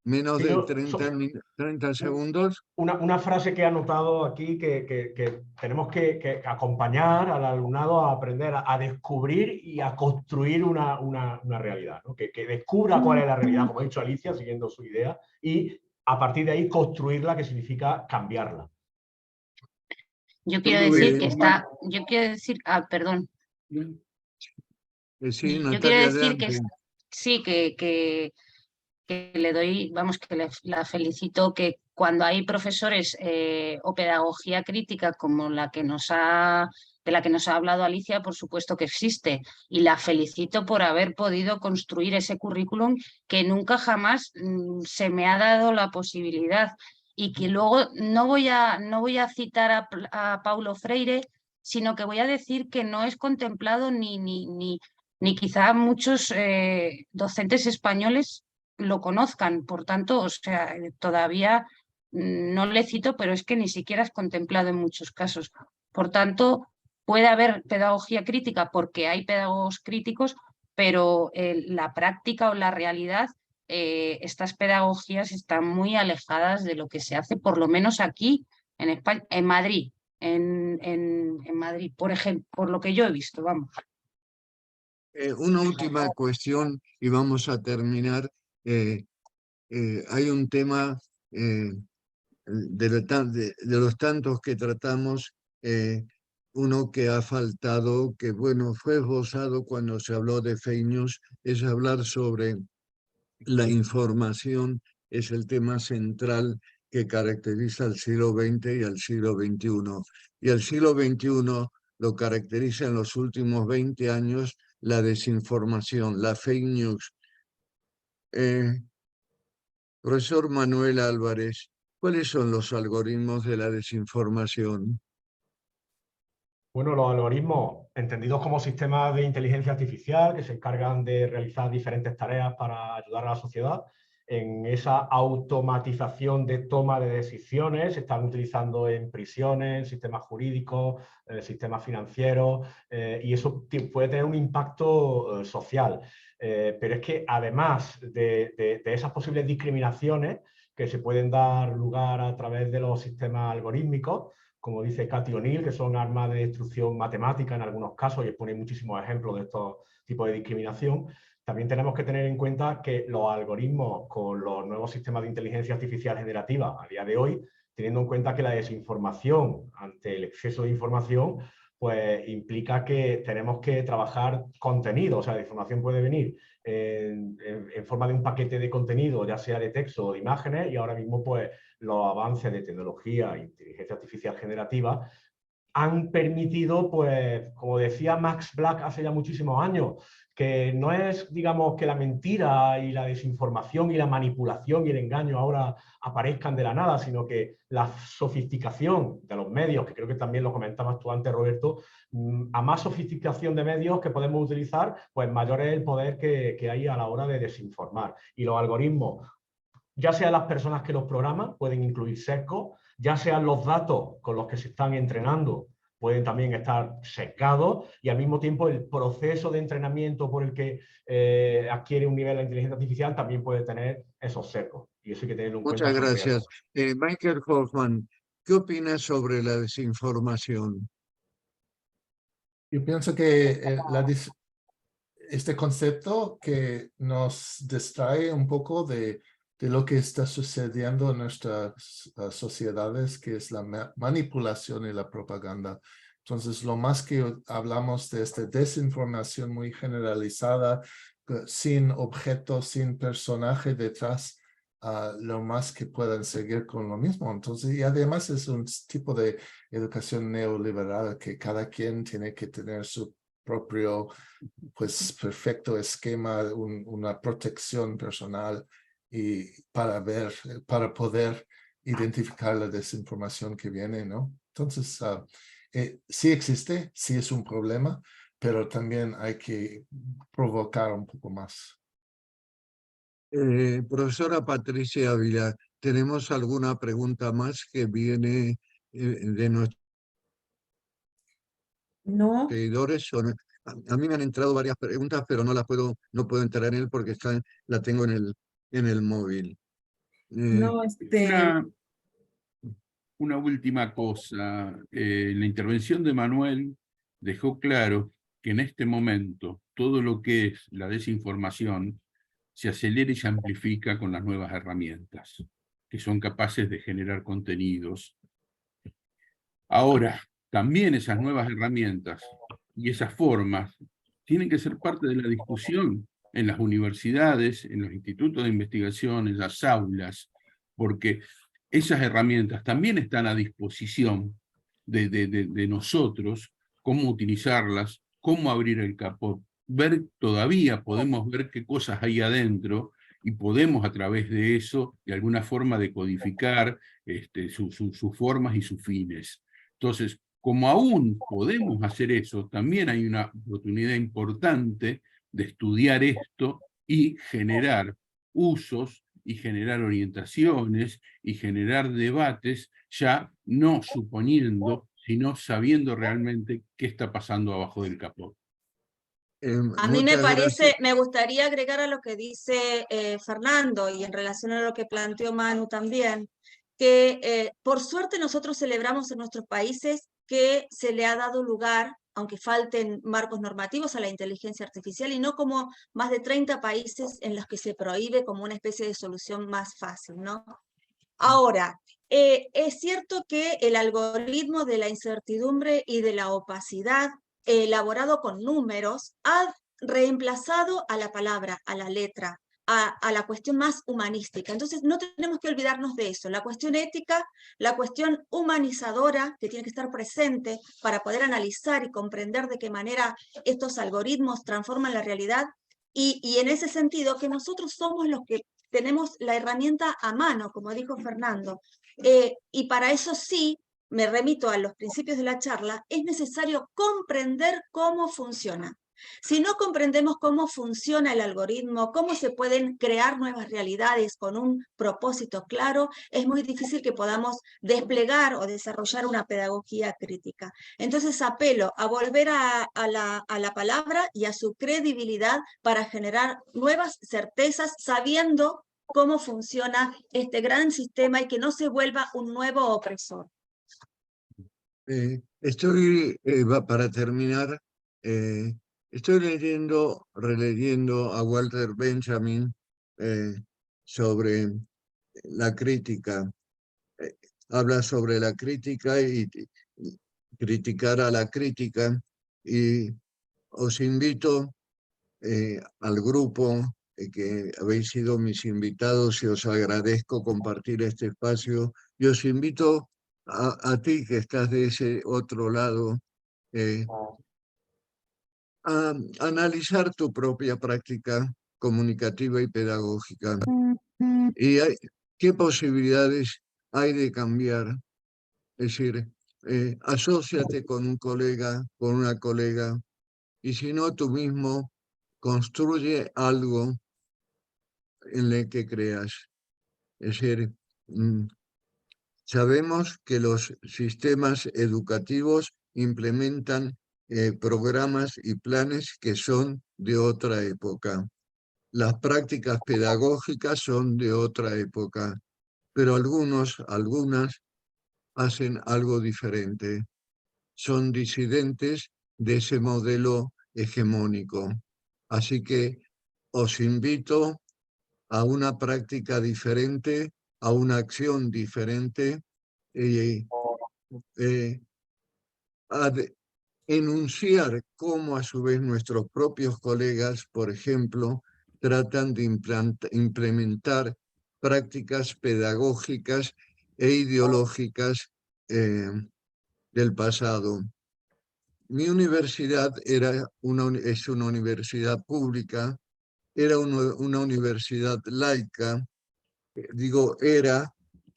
menos Sí, de yo 30 segundos? Una frase que he anotado aquí que tenemos que acompañar al alumnado a aprender a descubrir y a construir una realidad, ¿no? Que descubra cuál es la realidad, como ha dicho Alicia, siguiendo su idea, y a partir de ahí construirla, que significa cambiarla. Yo quiero Muy decir bien. perdón. Sí, Yo quiero Natalia, decir que adelante. sí, que le doy, vamos, que la felicito, que cuando hay profesores o pedagogía crítica como de la que nos ha hablado Alicia, por supuesto que existe, y la felicito por haber podido construir ese currículum que nunca jamás se me ha dado la posibilidad, y que luego no voy a citar a Paulo Freire, sino que voy a decir que no es contemplado ni quizá muchos docentes españoles lo conozcan. Por tanto, o sea, todavía no le cito, pero es que ni siquiera es contemplado en muchos casos. Por tanto, puede haber pedagogía crítica porque hay pedagogos críticos, pero la práctica o la realidad, estas pedagogías están muy alejadas de lo que se hace, por lo menos aquí en España, en Madrid, en Madrid, por ejemplo, por lo que yo he visto, vamos. Una última cuestión y vamos a terminar. Hay un tema de los tantos que tratamos, uno que ha faltado, que bueno, fue esbozado cuando se habló de fake news, es hablar sobre la información, es el tema central que caracteriza al siglo XX y al siglo XXI. Y al siglo XXI lo caracteriza en los últimos 20 años la desinformación, la fake news. Profesor Manuel Álvarez, ¿cuáles son los algoritmos de la desinformación? Bueno, los algoritmos, entendidos como sistemas de inteligencia artificial que se encargan de realizar diferentes tareas para ayudar a la sociedad, en esa automatización de toma de decisiones, se están utilizando en prisiones, en sistemas jurídicos, sistemas financieros, y eso puede tener un impacto social. Pero es que además de esas posibles discriminaciones que se pueden dar lugar a través de los sistemas algorítmicos, como dice Cathy O'Neill, que son armas de destrucción matemática en algunos casos, y expone muchísimos ejemplos de estos tipos de discriminación. También tenemos que tener en cuenta que los algoritmos con los nuevos sistemas de inteligencia artificial generativa a día de hoy, teniendo en cuenta que la desinformación ante el exceso de información, pues implica que tenemos que trabajar contenido. O sea, la información puede venir en forma de un paquete de contenido, ya sea de texto o de imágenes, y ahora mismo pues los avances de tecnología e inteligencia artificial generativa han permitido, pues, como decía Max Black hace ya muchísimos años, que no es, digamos, que la mentira y la desinformación y la manipulación y el engaño ahora aparezcan de la nada, sino que la sofisticación de los medios, que creo que también lo comentabas tú antes, Roberto, a más sofisticación de medios que podemos utilizar, pues mayor es el poder que hay a la hora de desinformar. Y los algoritmos, ya sean las personas que los programan, pueden incluir sesgos, ya sean los datos con los que se están entrenando, pueden también estar sesgados, y al mismo tiempo el proceso de entrenamiento por el que adquiere un nivel de inteligencia artificial también puede tener esos sesgos. Y eso hay que tenerlo en cuenta. Muchas gracias. Michael Hoffman, ¿qué opinas sobre la desinformación? Yo pienso que este concepto que nos distrae un poco de lo que está sucediendo en nuestras sociedades, que es la manipulación y la propaganda. Entonces, lo más que hablamos de esta desinformación muy generalizada, sin objeto, sin personaje detrás, lo más que puedan seguir con lo mismo. Entonces, y además es un tipo de educación neoliberal que cada quien tiene que tener su propio, pues, perfecto esquema, una protección personal y para poder identificar la desinformación que viene, ¿no? Entonces, sí existe, sí es un problema, pero también hay que provocar un poco más. Profesora Patricia Ávila, ¿tenemos alguna pregunta más que viene de nuestros No, seguidores? A mí me han entrado varias preguntas, pero no puedo entrar en él porque la tengo en el móvil. no, Una última cosa. La intervención de Manuel dejó claro que en este momento todo lo que es la desinformación se acelera y se amplifica con las nuevas herramientas, que son capaces de generar contenidos. Ahora, también esas nuevas herramientas y esas formas tienen que ser parte de la discusión en las universidades, en los institutos de investigación, en las aulas, porque esas herramientas también están a disposición de nosotros, cómo utilizarlas, cómo abrir el capó, podemos ver qué cosas hay adentro y podemos a través de eso, de alguna forma, decodificar sus formas y sus fines. Entonces, como aún podemos hacer eso, también hay una oportunidad importante de estudiar esto y generar usos y generar orientaciones y generar debates, ya no suponiendo, sino sabiendo realmente qué está pasando abajo del capó. A mí me Muchas parece, gracias. me gustaría agregar a lo que dice Fernando y en relación a lo que planteó Manu también, que por suerte nosotros celebramos en nuestros países que se le ha dado lugar, aunque falten marcos normativos, a la inteligencia artificial y no como más de 30 países en los que se prohíbe como una especie de solución más fácil, ¿no? Ahora, es cierto que el algoritmo de la incertidumbre y de la opacidad elaborado con números ha reemplazado a la palabra, a la letra, a la cuestión más humanística. Entonces no tenemos que olvidarnos de eso. La cuestión ética, la cuestión humanizadora que tiene que estar presente para poder analizar y comprender de qué manera estos algoritmos transforman la realidad. Y en ese sentido, que nosotros somos los que tenemos la herramienta a mano, como dijo Fernando. Y para eso sí, me remito a los principios de la charla, es necesario comprender cómo funciona. Si no comprendemos cómo funciona el algoritmo, cómo se pueden crear nuevas realidades con un propósito claro, es muy difícil que podamos desplegar o desarrollar una pedagogía crítica. Entonces apelo a volver a la palabra y a su credibilidad para generar nuevas certezas, sabiendo cómo funciona este gran sistema y que no se vuelva un nuevo opresor. Para terminar, estoy releyendo a Walter Benjamin sobre la crítica. Habla sobre la crítica y criticar a la crítica, y os invito al grupo que habéis sido mis invitados y os agradezco compartir este espacio, y os invito a ti que estás de ese otro lado a analizar tu propia práctica comunicativa y pedagógica y qué posibilidades hay de cambiar. Es decir, asóciate con un colega, con una colega, y si no, tú mismo construye algo en el que creas. Es decir, sabemos que los sistemas educativos implementan programas y planes que son de otra época. Las prácticas pedagógicas son de otra época, pero algunas hacen algo diferente. Son disidentes de ese modelo hegemónico. Así que os invito a una práctica diferente, a una acción diferente, a enunciar cómo a su vez nuestros propios colegas, por ejemplo, tratan de implementar prácticas pedagógicas e ideológicas del pasado. Mi universidad es una universidad pública, era una universidad laica. Digo era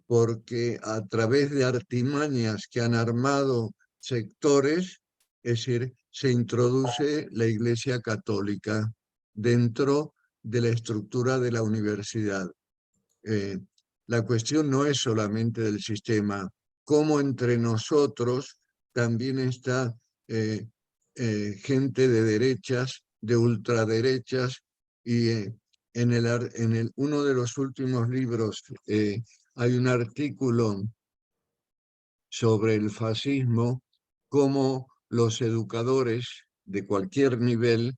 porque a través de artimañas que han armado sectores, es decir, se introduce la Iglesia Católica dentro de la estructura de la universidad. La cuestión no es solamente del sistema, como entre nosotros también está gente de derechas, de ultraderechas, y en uno de los últimos libros hay un artículo sobre el fascismo, cómo los educadores de cualquier nivel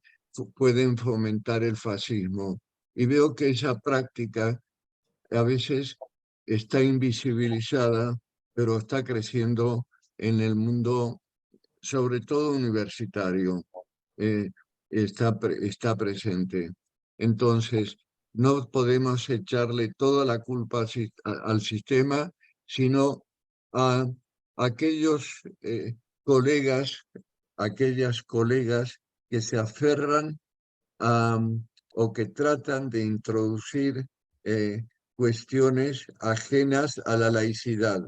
pueden fomentar el fascismo. Y veo que esa práctica a veces está invisibilizada, pero está creciendo en el mundo, sobre todo universitario, está presente. Entonces, no podemos echarle toda la culpa al sistema, sino a aquellos colegas, aquellas colegas que se aferran o que tratan de introducir cuestiones ajenas a la laicidad,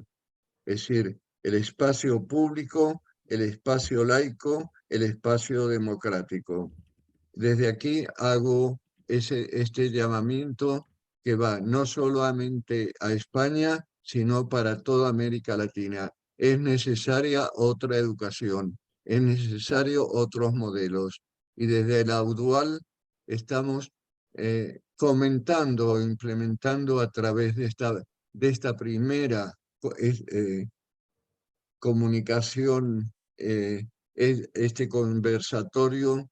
es decir, el espacio público, el espacio laico, el espacio democrático. Desde aquí hago este llamamiento que va no solamente a España, sino para toda América Latina. Es necesaria otra educación, es necesario otros modelos. Y desde la UDUAL estamos fomentando, implementando a través de esta primera comunicación, este conversatorio,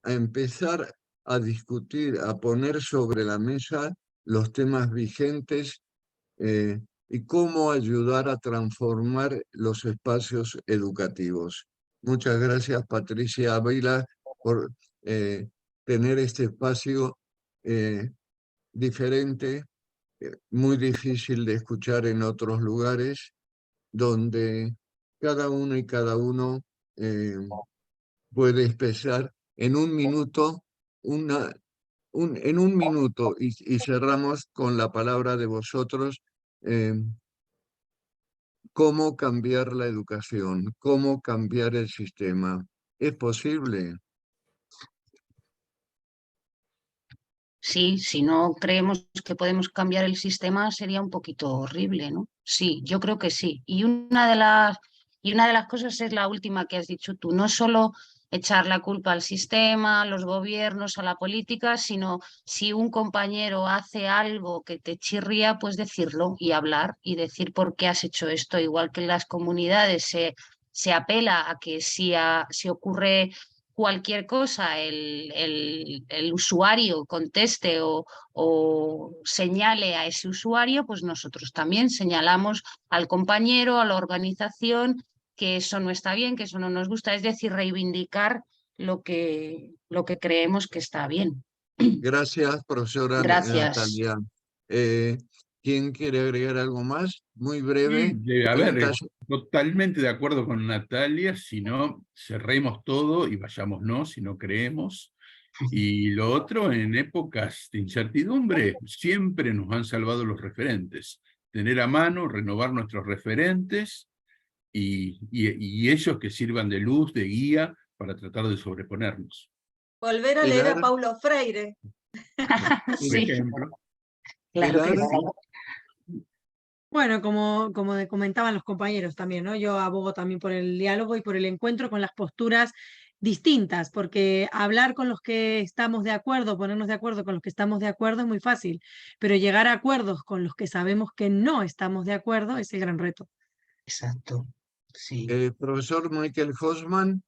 a empezar a discutir, a poner sobre la mesa los temas vigentes y cómo ayudar a transformar los espacios educativos. Muchas gracias, Patricia Ávila, por tener este espacio diferente, muy difícil de escuchar en otros lugares, donde cada uno y cada uno puede expresar en un minuto, en un minuto, y cerramos con la palabra de vosotros, cómo cambiar la educación, cómo cambiar el sistema. ¿Es posible? Sí, si no creemos que podemos cambiar el sistema sería un poquito horrible, ¿no? Sí, yo creo que sí. Y una de las cosas es la última que has dicho tú, no solo echar la culpa al sistema, a los gobiernos, a la política, sino si un compañero hace algo que te chirría, pues decirlo y hablar y decir por qué has hecho esto. Igual que en las comunidades se apela a que si ocurre cualquier cosa, el usuario conteste o señale a ese usuario, pues nosotros también señalamos al compañero, a la organización, que eso no está bien, que eso no nos gusta, es decir, reivindicar lo que creemos que está bien. Gracias, profesora Gracias. Natalia. ¿Quién quiere agregar algo más? Muy Sí, breve. a Hay un ver, caso. totalmente de acuerdo con Natalia, si no, cerremos todo y vayámonos si no creemos. Y lo otro, en épocas de incertidumbre, siempre nos han salvado los referentes. Tener a mano, renovar nuestros referentes y ellos que sirvan de luz, de guía, para tratar de sobreponernos. Volver a leer a Paulo Freire. Por Sí, ejemplo. claro que Pilar. sí. Bueno, como comentaban los compañeros también, ¿no? Yo abogo también por el diálogo y por el encuentro con las posturas distintas, porque hablar con los que estamos de acuerdo, ponernos de acuerdo con los que estamos de acuerdo es muy fácil, pero llegar a acuerdos con los que sabemos que no estamos de acuerdo es el gran reto. Exacto, sí. Profesor Michael Hosman.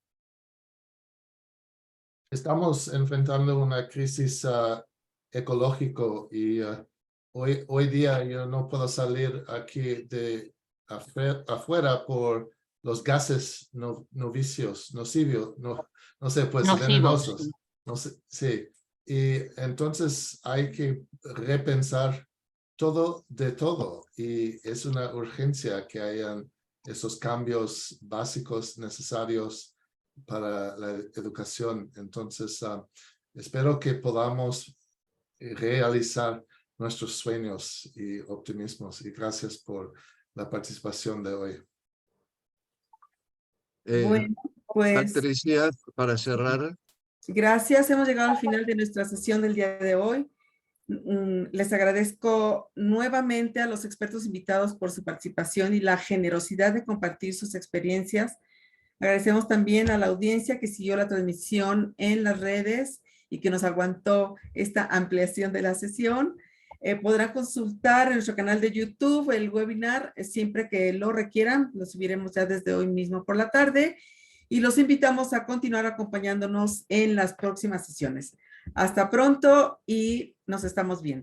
Estamos enfrentando una crisis ecológica y hoy día yo no puedo salir aquí de afuera por los gases nocivos, no sé, pues Nocivos, venenosos. sí. No sé, sí. Y entonces hay que repensar todo de todo y es una urgencia que hayan esos cambios básicos necesarios para la educación. Entonces, espero que podamos realizar nuestros sueños y optimismos. Y gracias por la participación de hoy. Bueno, pues Patricia, para cerrar. gracias. Hemos llegado al final de nuestra sesión del día de hoy. Les agradezco nuevamente a los expertos invitados por su participación y la generosidad de compartir sus experiencias. Agradecemos también a la audiencia que siguió la transmisión en las redes y que nos aguantó esta ampliación de la sesión. Podrán consultar en nuestro canal de YouTube el webinar siempre que lo requieran. Lo subiremos ya desde hoy mismo por la tarde y los invitamos a continuar acompañándonos en las próximas sesiones. Hasta pronto y nos estamos viendo.